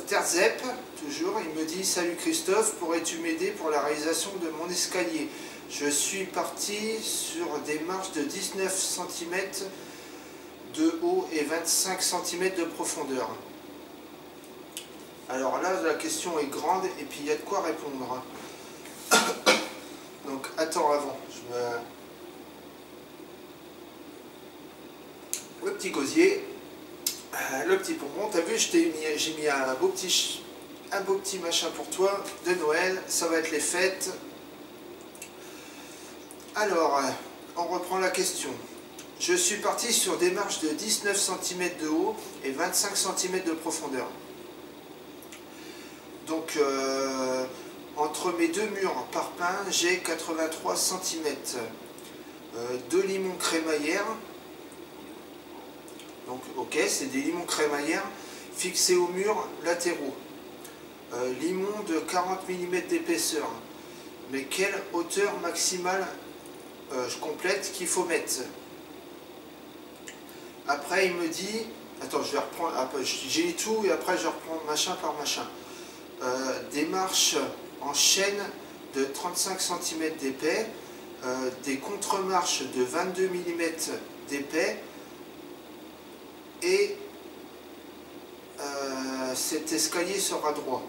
Terzep, toujours, il me dit « Salut Christophe, pourrais-tu m'aider pour la réalisation de mon escalier? Je suis parti sur des marches de 19 cm de haut et 25 cm de profondeur. » Alors là, la question est grande et puis il y a de quoi répondre. Donc, attends, avant, je me... Le petit gosier, le petit pompon, t'as vu, j'ai mis un beau petit machin pour toi de Noël, ça va être les fêtes. Alors, on reprend la question. Je suis parti sur des marches de 19 cm de haut et 25 cm de profondeur. Donc, entre mes deux murs parpaings, j'ai 83 cm. Deux limons crémaillère. Donc, ok, c'est des limons crémaillère fixés aux murs latéraux. Limons de 40 mm d'épaisseur. Mais quelle hauteur maximale je complète qu'il faut mettre. Après il me dit, attends, je vais reprendre, j'ai tout et après je reprends machin par machin. Des marches en chaîne de 35 cm d'épais, des contre-marches de 22 mm d'épais et cet escalier sera droit.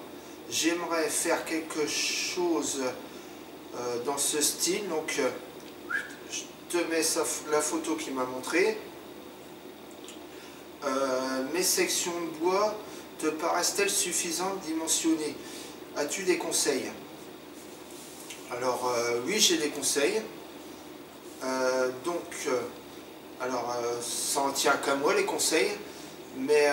J'aimerais faire quelque chose dans ce style, donc je te mets la photo qu'il m'a montré. Mes sections de bois te paraissent-elles suffisantes dimensionnées? As-tu des conseils? Alors oui, j'ai des conseils. Ça en tient qu'à moi les conseils, mais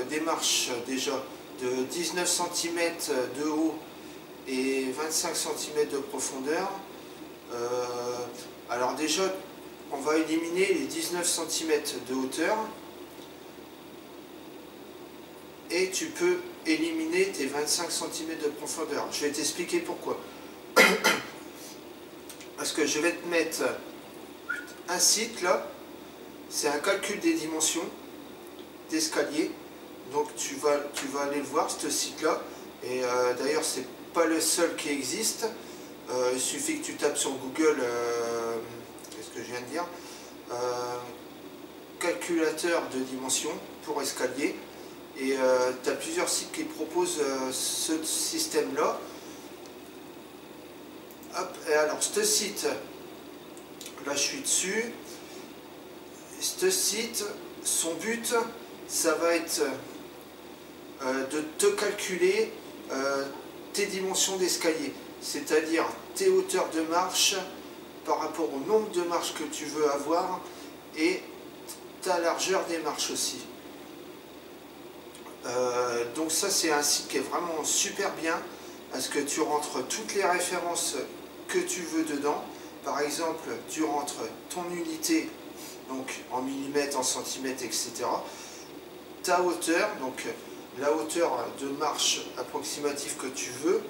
des marches déjà de 19 cm de haut et 25 cm de profondeur. Alors déjà, on va éliminer les 19 cm de hauteur et tu peux éliminer tes 25 cm de profondeur. Je vais t'expliquer pourquoi. Parce que je vais te mettre un site là, c'est un calcul des dimensions d'escalier. Donc tu vas aller le voir, ce site là. Et d'ailleurs c'est pas le seul qui existe. Il suffit que tu tapes sur Google, qu'est-ce que je viens de dire, calculateur de dimensions pour escalier. Et tu as plusieurs sites qui proposent ce système là. Hop, et alors ce site, là je suis dessus, ce site, son but, ça va être de te calculer tes dimensions d'escalier, c'est-à-dire tes hauteurs de marche par rapport au nombre de marches que tu veux avoir et ta largeur des marches aussi. Donc ça c'est un site qui est vraiment super bien parce que tu rentres toutes les références que tu veux dedans. Par exemple, tu rentres ton unité, donc en millimètres, en centimètres, etc. Ta hauteur, donc la hauteur de marche approximative que tu veux.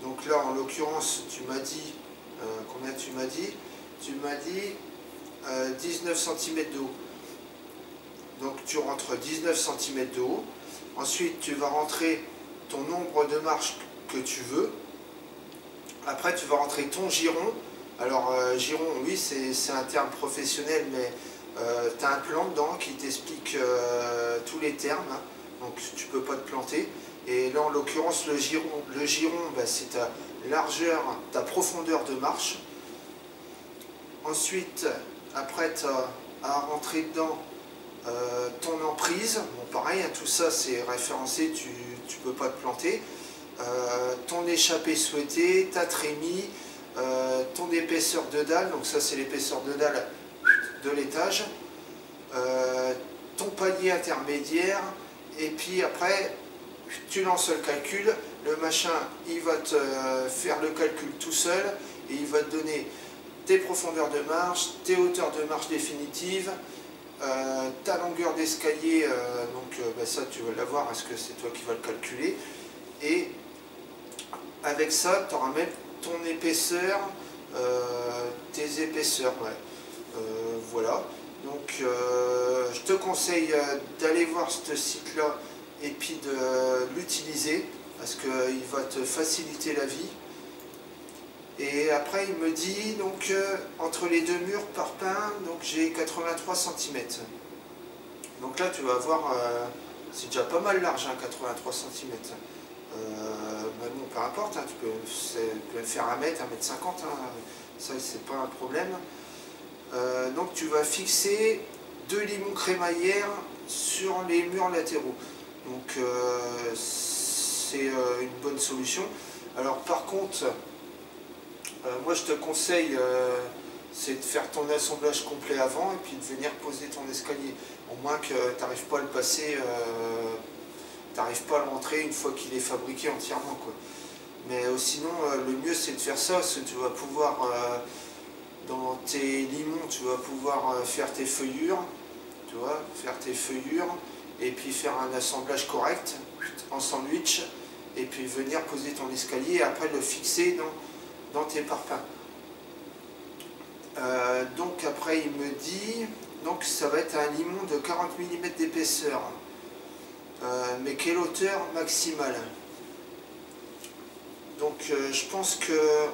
Donc là, en l'occurrence, tu m'as dit, combien tu m'as dit? Tu m'as dit 19 cm de haut. Donc tu rentres 19 cm de haut. Ensuite, tu vas rentrer ton nombre de marches que tu veux. Après, tu vas rentrer ton giron. Alors, giron, oui, c'est un terme professionnel, mais tu as un plan dedans qui t'explique tous les termes. Hein, donc, tu ne peux pas te planter. Et là, en l'occurrence, le giron bah, c'est ta largeur, ta profondeur de marche. Ensuite, après, tu as à rentrer dedans ton emprise. Bon, pareil, hein, tout ça, c'est référencé, tu ne peux pas te planter. Ton échappée souhaitée, ta trémie, ton épaisseur de dalle, donc ça c'est l'épaisseur de dalle de l'étage, ton palier intermédiaire, et puis après tu lances le calcul, le machin il va te faire le calcul tout seul et il va te donner tes profondeurs de marche, tes hauteurs de marche définitives, ta longueur d'escalier, ça tu vas l'avoir parce que c'est toi qui vas le calculer, et avec ça tu auras même ton épaisseur, tes épaisseurs, ouais. Voilà, donc je te conseille d'aller voir ce site là et puis de l'utiliser parce qu'il va te faciliter la vie. Et après il me dit donc entre les deux murs parpaings, donc j'ai 83 cm. Donc là tu vas voir, c'est déjà pas mal large, hein, 83 cm. Mais bon, peu importe, hein, tu peux faire 1 mètre, 1,50 m, hein, ça c'est pas un problème. Donc tu vas fixer 2 limons crémaillères sur les murs latéraux. Donc c'est une bonne solution. Alors par contre, moi je te conseille c'est de faire ton assemblage complet avant et puis de venir poser ton escalier. Au moins que tu n'arrives pas à le passer, tu n'arrives pas à le rentrer une fois qu'il est fabriqué entièrement, quoi. Mais sinon le mieux c'est de faire ça, parce que tu vas pouvoir dans tes limons tu vas pouvoir faire tes feuillures, tu vois, et puis faire un assemblage correct en sandwich et puis venir poser ton escalier et après le fixer dans tes parpaings. Donc après il me dit, donc ça va être un limon de 40 mm d'épaisseur. Mais quelle hauteur maximale? Donc je pense que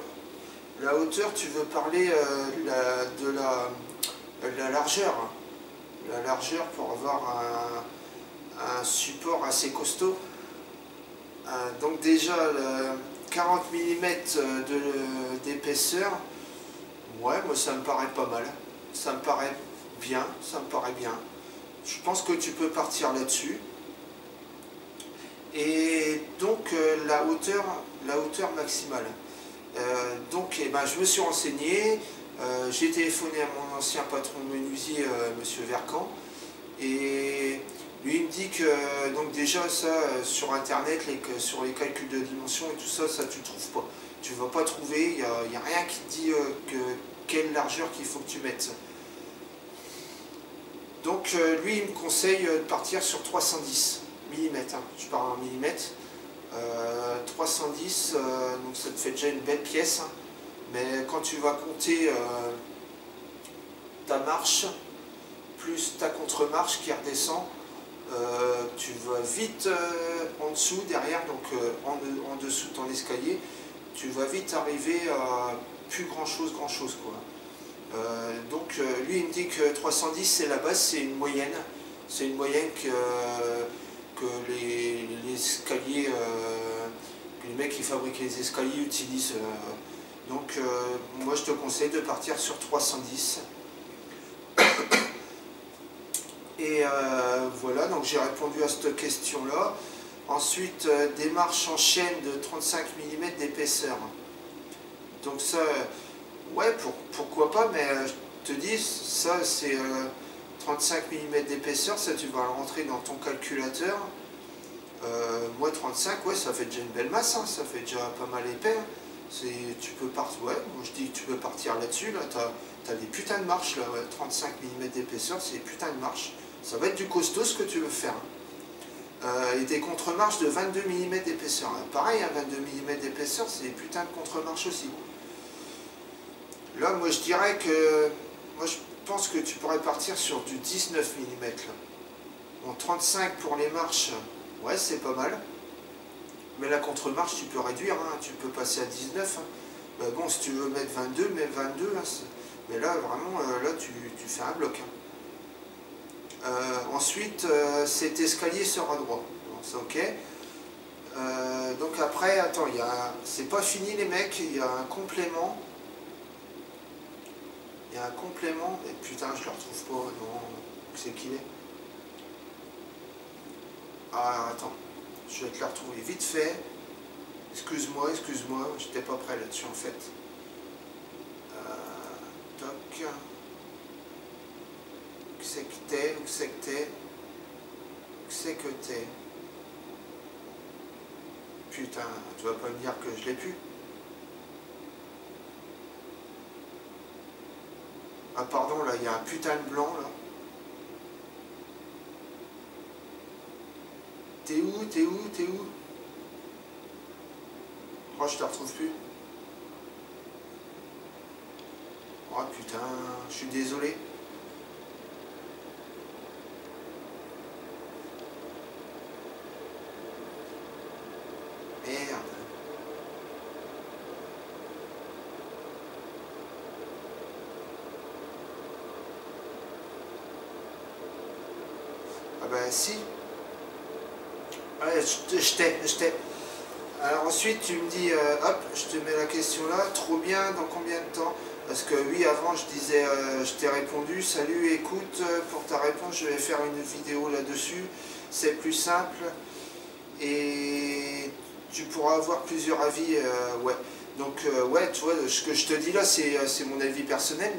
la hauteur, tu veux parler de la largeur. La largeur pour avoir un support assez costaud. Donc déjà, 40 mm d'épaisseur, ouais, moi ça me paraît pas mal. Ça me paraît bien, ça me paraît bien. Je pense que tu peux partir là-dessus. Et donc la hauteur maximale. Donc eh ben, je me suis renseigné, j'ai téléphoné à mon ancien patron de menuisier, monsieur Vercan, et lui il me dit que donc déjà ça sur internet, sur les calculs de dimension et tout ça, ça tu trouves pas. Tu vas pas trouver, il n'y a rien qui te dit quelle largeur qu'il faut que tu mettes. Donc lui il me conseille de partir sur 310 mm, hein. Je parle en millimètres. 310, donc ça te fait déjà une belle pièce, hein. Mais quand tu vas compter ta marche plus ta contre-marche qui redescend, tu vas vite en dessous, derrière, donc en dessous de ton escalier, tu vas vite arriver à plus grand chose quoi. Donc lui il me dit que 310 c'est la base, c'est une moyenne que les escaliers, les mecs qui fabriquent les escaliers utilisent. Donc moi je te conseille de partir sur 310. Et voilà, donc j'ai répondu à cette question là. Ensuite, des marches en chaîne de 35 mm d'épaisseur. Donc ça, ouais, pourquoi pas, mais je te dis, ça c'est 35 mm d'épaisseur, ça tu vas le rentrer dans ton calculateur. Moi 35, ouais, ça fait déjà une belle masse, hein, ça fait déjà pas mal épais. Hein. Tu peux partir, ouais, moi je dis que tu peux partir là-dessus, là, t'as des putains de marches, là, ouais, 35 mm d'épaisseur, c'est des putains de marches. Ça va être du costaud ce que tu veux faire. Et des contre-marches de 22 mm d'épaisseur. Pareil, hein, 22 mm d'épaisseur, c'est des putains de contre-marches aussi. Là, moi je dirais que, moi je pense que tu pourrais partir sur du 19 mm. Là. Bon, 35 pour les marches, ouais, c'est pas mal. Mais la contre-marche, tu peux réduire, hein, tu peux passer à 19. Hein. Ben bon, si tu veux mettre 22, mets 22. Hein, mais là, vraiment, là, tu fais un bloc. Hein. Ensuite, cet escalier sera droit. Bon, c'est ok. Donc après, attends, c'est pas fini les mecs, il y a un complément. Il y a un complément, et putain, je le retrouve pas, non, c'est qu'il est. Ah, attends, je vais te le retrouver vite fait. Excuse-moi, j'étais pas prêt là-dessus en fait. Toc. Où c'est que t'es. Putain, tu vas pas me dire que je l'ai plus. Ah pardon, là, il y a un putain de blanc, là. T'es où? Oh, je te retrouve plus. Oh putain, je suis désolé. Merde. Ah ben si. Ouais, je t'ai. Alors ensuite tu me dis, hop, je te mets la question là, trop bien, dans combien de temps? Parce que oui, avant je disais, je t'ai répondu, salut, écoute, pour ta réponse je vais faire une vidéo là-dessus, c'est plus simple, et tu pourras avoir plusieurs avis, ouais. Donc ouais, tu vois, ce que je te dis là, c'est mon avis personnel,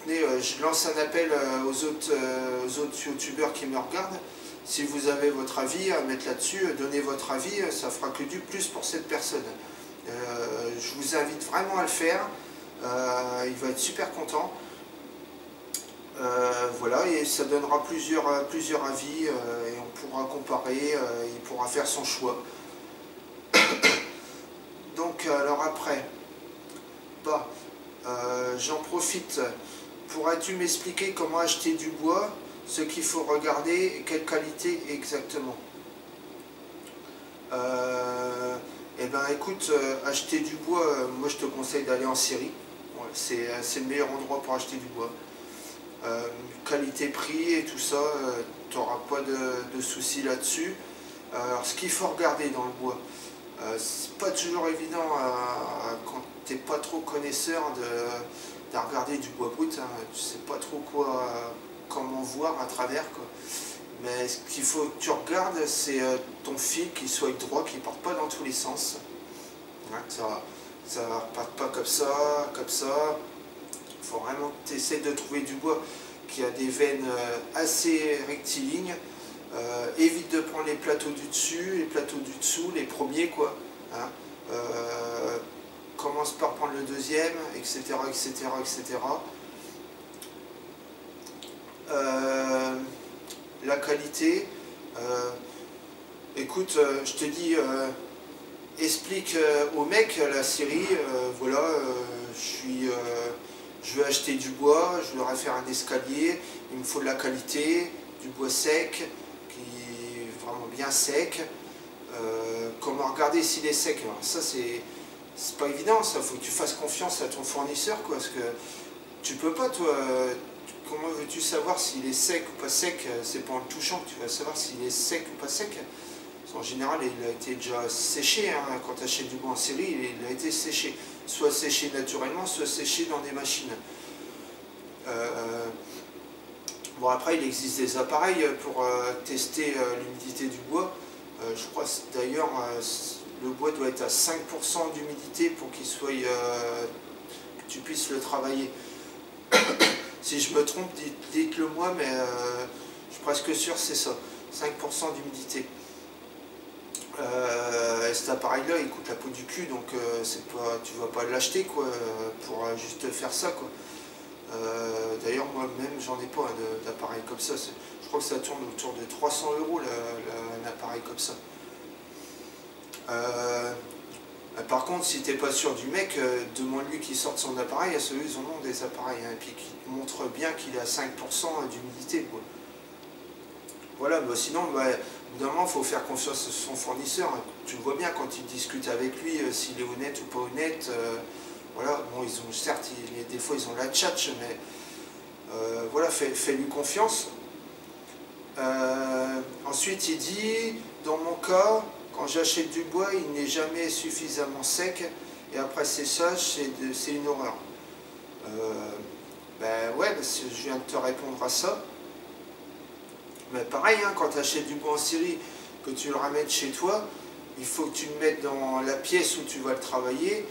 mais je lance un appel aux autres youtubeurs qui me regardent. Si vous avez votre avis à mettre là-dessus, donnez votre avis, ça fera que du plus pour cette personne. Je vous invite vraiment à le faire, il va être super content. Voilà, et ça donnera plusieurs avis, et on pourra comparer, il pourra faire son choix. Donc alors après, bah, j'en profite. Pourrais-tu m'expliquer comment acheter du bois, ce qu'il faut regarder et quelle qualité exactement? Eh ben écoute, acheter du bois, moi je te conseille d'aller en Syrie. Ouais, c'est le meilleur endroit pour acheter du bois. Qualité-prix et tout ça, tu n'auras pas de soucis là-dessus. Alors ce qu'il faut regarder dans le bois, c'est pas toujours évident quand tu n'es pas trop connaisseur de regarder du bois brut, hein. Tu sais pas trop comment voir à travers, quoi. Mais ce qu'il faut que tu regardes, c'est ton fil qui soit droit, qui ne parte pas dans tous les sens. Hein, ça ne reparte pas comme ça, comme ça. Il faut vraiment que tu essaies de trouver du bois qui a des veines assez rectilignes. Évite de prendre les plateaux du dessus, les plateaux du dessous, les premiers, quoi. Hein. Commence par prendre le deuxième, etc., etc., etc. La qualité, écoute, je te dis, explique au mec la série, voilà, je veux acheter du bois, je voudrais faire un escalier, il me faut de la qualité, du bois sec, qui est vraiment bien sec. Comment regarder s'il est sec? Alors ça c'est pas évident, ça, faut que tu fasses confiance à ton fournisseur, quoi, parce que tu peux pas, toi, comment veux-tu savoir s'il est sec ou pas sec? C'est pas en le touchant que tu vas savoir s'il est sec ou pas sec. En général, il a été déjà séché, hein. Quand tu achètes du bois en série, il a été séché. Soit séché naturellement, soit séché dans des machines. Bon, après, il existe des appareils pour tester l'humidité du bois. Je crois d'ailleurs, le bois doit être à 5% d'humidité pour qu'il soit, que tu puisses le travailler. Si je me trompe, dites-le moi, mais je suis presque sûr c'est ça. 5% d'humidité. Cet appareil-là, il coûte la peau du cul, donc tu vas pas l'acheter, quoi, pour juste faire ça, quoi. D'ailleurs, moi-même, j'en ai pas d'appareil comme ça. Je crois que ça tourne autour de 300 € un appareil comme ça. Par contre, si t'es pas sûr du mec, demande-lui qu'il sorte son appareil. À ceux-là, ils en ont des appareils, hein, et puis qui montrent bien qu'il est à 5% d'humidité, quoi. Voilà, bah sinon, bah, au bout d'un moment, il faut faire confiance à son fournisseur. Tu le vois bien quand il discute avec lui, s'il est honnête ou pas honnête. Voilà, bon, ils ont, certes, des fois, ils ont la tchatche, mais voilà, fais-lui confiance. Ensuite, il dit, dans mon cas, quand j'achète du bois, il n'est jamais suffisamment sec, et après séchage, c'est une horreur. Ben ouais, parce que je viens de te répondre à ça. Mais pareil, hein, quand tu achètes du bois en série, que tu le ramènes chez toi, il faut que tu le mettes dans la pièce où tu vas le travailler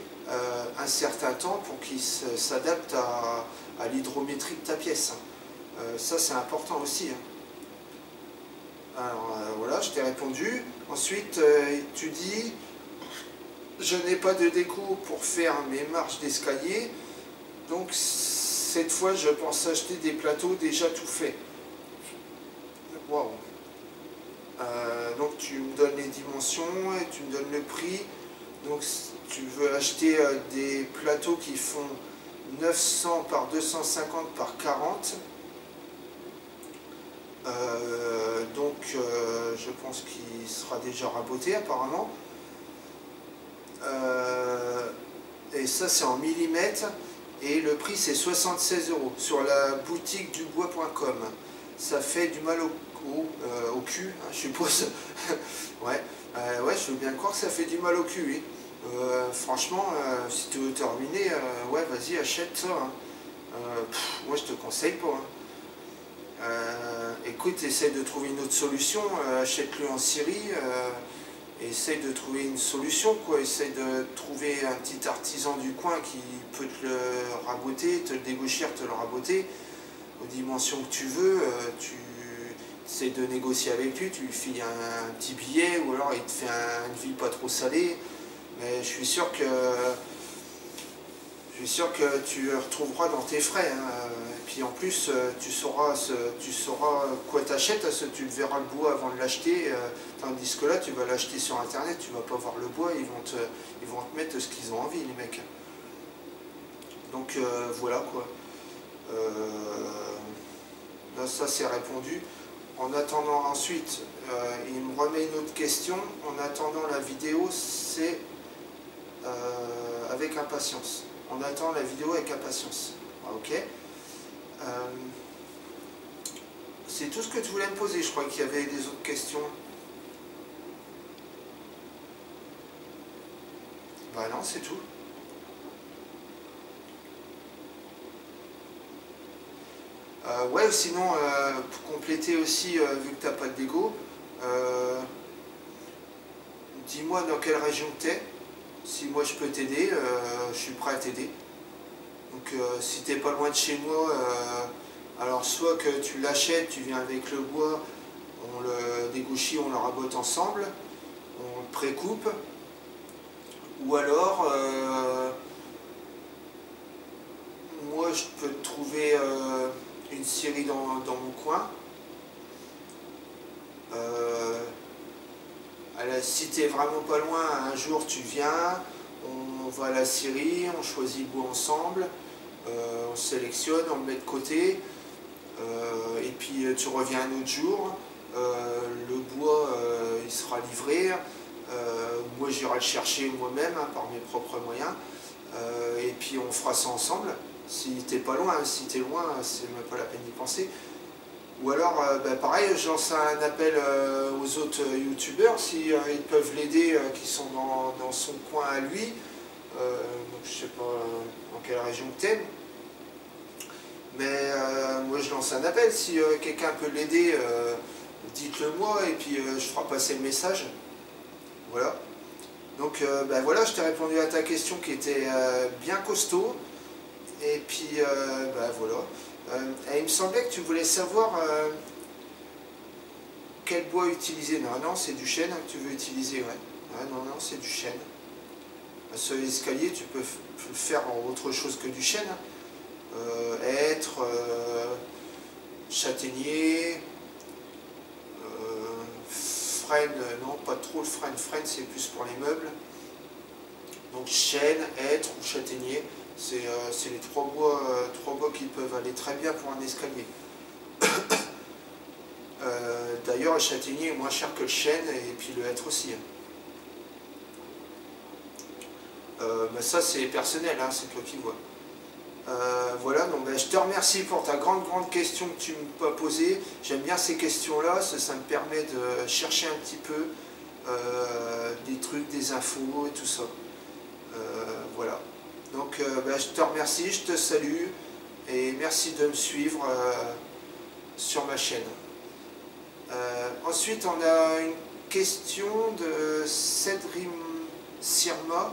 un certain temps pour qu'il s'adapte à l'hydrométrie de ta pièce. Ça, c'est important aussi, hein. Alors voilà, je t'ai répondu. Ensuite, tu dis, je n'ai pas de déco pour faire mes marches d'escalier, donc cette fois, je pense acheter des plateaux déjà tout faits. Waouh. Donc tu me donnes les dimensions et tu me donnes le prix. Donc tu veux acheter des plateaux qui font 900 par 250 par 40. Je pense qu'il sera déjà raboté apparemment. Et ça c'est en millimètres. Et le prix c'est 76 € sur la boutique dubois.com. Ça fait du mal au cul, hein, je suppose. Ouais, ouais, je veux bien croire que ça fait du mal au cul, oui. Franchement, si tu veux terminer, ouais, vas-y, achète ça, hein. Moi, je te conseille pas, hein. Écoute, essaie de trouver une autre solution, achète-le en Syrie, essaie de trouver une solution, quoi. Essaie de trouver un petit artisan du coin qui peut te le raboter, te le dégauchir, te le raboter aux dimensions que tu veux. Tu essaies de négocier avec lui, tu lui files un petit billet, ou alors il te fait une ville pas trop salée. Mais je suis sûr que tu retrouveras dans tes frais, hein. Et puis en plus, tu sauras quoi t'achètes, parce que tu verras le bois avant de l'acheter, tandis que là, tu vas l'acheter sur internet, tu vas pas voir le bois, ils vont te mettre ce qu'ils ont envie, les mecs. Donc voilà quoi. Là ça c'est répondu. En attendant ensuite, il me remet une autre question. En attendant la vidéo, c'est avec impatience. On attend la vidéo avec impatience. Ok. C'est tout ce que tu voulais me poser. Je crois qu'il y avait des autres questions. Bah non, c'est tout. Ouais, sinon, pour compléter aussi, vu que tu n'as pas de Lego, dis-moi dans quelle région tu es. Si moi je peux t'aider, je suis prêt à t'aider. Donc si tu n'es pas loin de chez moi, alors soit que tu l'achètes, tu viens avec le bois, on le dégouchit, on le rabote ensemble, on le précoupe, ou alors moi je peux te trouver une scierie dans mon coin. Si tu es vraiment pas loin, un jour tu viens, on va à la scierie, on choisit le bois ensemble, on sélectionne, on le met de côté, et puis tu reviens un autre jour, le bois il sera livré, moi j'irai le chercher moi-même hein, par mes propres moyens, et puis on fera ça ensemble. Si t'es pas loin, si t'es loin, c'est même pas la peine d'y penser. Ou alors, pareil, je lance un appel aux autres youtubeurs, si ils peuvent l'aider, qui sont dans son coin à lui. Donc je sais pas dans quelle région que t'es. Mais moi je lance un appel, si quelqu'un peut l'aider, dites-le moi et puis je ferai passer le message. Voilà. Donc voilà, je t'ai répondu à ta question qui était bien costaud. Et puis voilà. Il me semblait que tu voulais savoir quel bois utiliser. Non, non, c'est du chêne que tu veux utiliser, ouais. Ah, non, non, c'est du chêne. Sur l'escalier, tu peux faire autre chose que du chêne. Hêtre, châtaignier, frêne, non, pas trop le frêne. Frêne, c'est plus pour les meubles. Donc chêne, hêtre ou châtaignier. C'est les trois bois qui peuvent aller très bien pour un escalier. D'ailleurs, le châtaignier est moins cher que le chêne et puis le hêtre aussi. Ça, c'est personnel, hein, c'est toi qui vois. Voilà, donc je te remercie pour ta grande question que tu m'as posée. J'aime bien ces questions-là, ça me permet de chercher un petit peu des trucs, des infos et tout ça. Voilà. Donc je te remercie, je te salue et merci de me suivre sur ma chaîne. Ensuite on a une question de Cédrim Sirma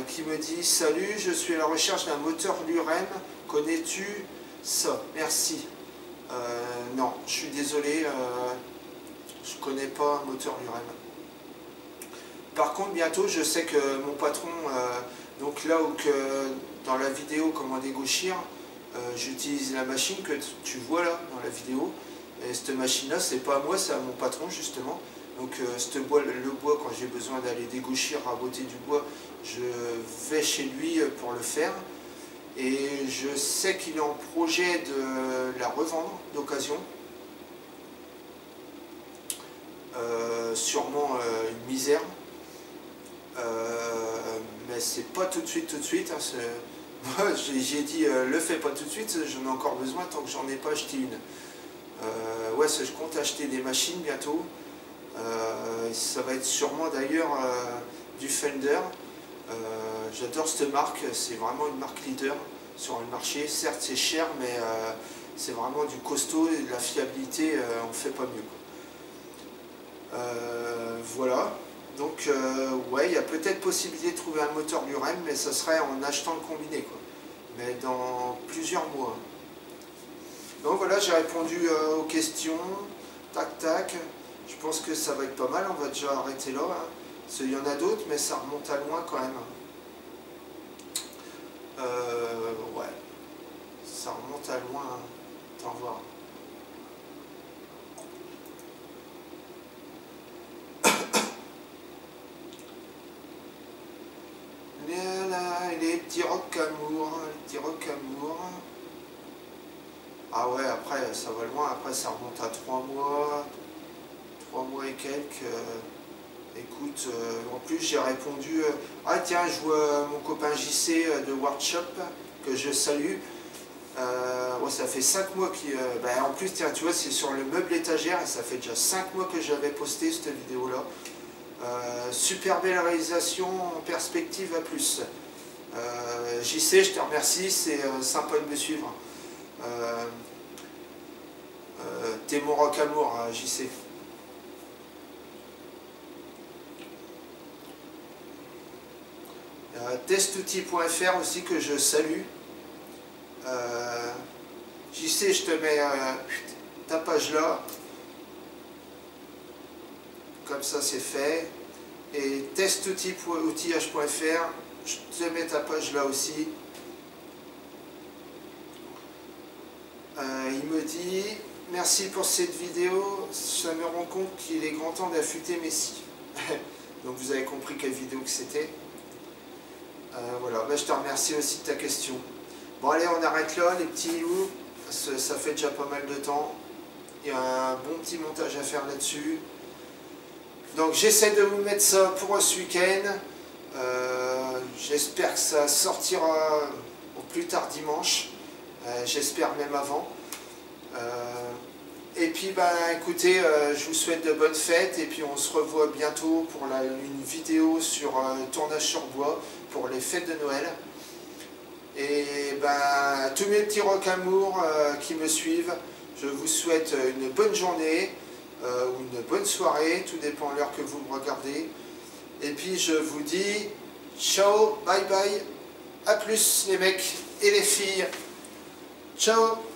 qui me dit: salut, je suis à la recherche d'un moteur Lurem, connais-tu ça? Merci. Non, je suis désolé, je connais pas un moteur Lurem. Par contre bientôt je sais que mon patron donc là où dans la vidéo comment dégauchir, j'utilise la machine que tu vois là dans la vidéo. Et cette machine là, c'est pas à moi, c'est à mon patron justement. Donc le bois, quand j'ai besoin d'aller dégauchir, raboter du bois, je vais chez lui pour le faire. Et je sais qu'il est en projet de la revendre d'occasion. Sûrement une misère. Mais c'est pas tout de suite, hein, moi j'ai dit le fais pas tout de suite, j'en ai encore besoin tant que j'en ai pas acheté une. Ouais, je compte acheter des machines bientôt. Ça va être sûrement d'ailleurs du Fender. J'adore cette marque, c'est vraiment une marque leader sur le marché. Certes c'est cher, mais c'est vraiment du costaud et de la fiabilité, on fait pas mieux. Voilà. Donc ouais, il y a peut-être possibilité de trouver un moteur Lurem, mais ça serait en achetant le combiné, quoi. Mais dans plusieurs mois. Donc voilà, j'ai répondu aux questions. Tac tac. Je pense que ça va être pas mal, on va déjà arrêter là. Hein. Parce qu'il y en a d'autres, mais ça remonte à loin quand même. Ouais. Ça remonte à loin. Hein. Attends voir. Les petits Rockamour, les petits Rockamour. Ah ouais, après ça va loin, après ça remonte à 3 mois, 3 mois et quelques. Écoute, en plus j'ai répondu, ah tiens, je vois mon copain JC de Workshop, que je salue. Ouais, ça fait 5 mois qu'il... en plus, tiens, tu vois, c'est sur le meuble étagère, et ça fait déjà 5 mois que j'avais posté cette vidéo-là. Super belle réalisation, en perspective à plus. JC, je te remercie, c'est sympa de me suivre. T'es mon Rockamour, JC. Testoutil.fr aussi que je salue. JC, je te mets ta page là. Comme ça c'est fait. Et testoutil.outillage.fr, je te mets ta page là aussi. Il me dit merci pour cette vidéo, ça me rend compte qu'il est grand temps d'affûter mes scies. Donc vous avez compris quelle vidéo que c'était. Voilà, je te remercie aussi de ta question. Bon allez, on arrête là les petits loups, ça fait déjà pas mal de temps. Il y a un bon petit montage à faire là-dessus. Donc j'essaie de vous mettre ça pour ce week-end. J'espère que ça sortira au plus tard dimanche. J'espère même avant. Et puis écoutez, je vous souhaite de bonnes fêtes et puis on se revoit bientôt pour une vidéo sur tournage sur bois pour les fêtes de Noël. Et tous mes petits Rockamour qui me suivent, je vous souhaite une bonne journée ou une bonne soirée, tout dépend de l'heure que vous me regardez. Et puis je vous dis ciao, bye bye, à plus les mecs et les filles. Ciao.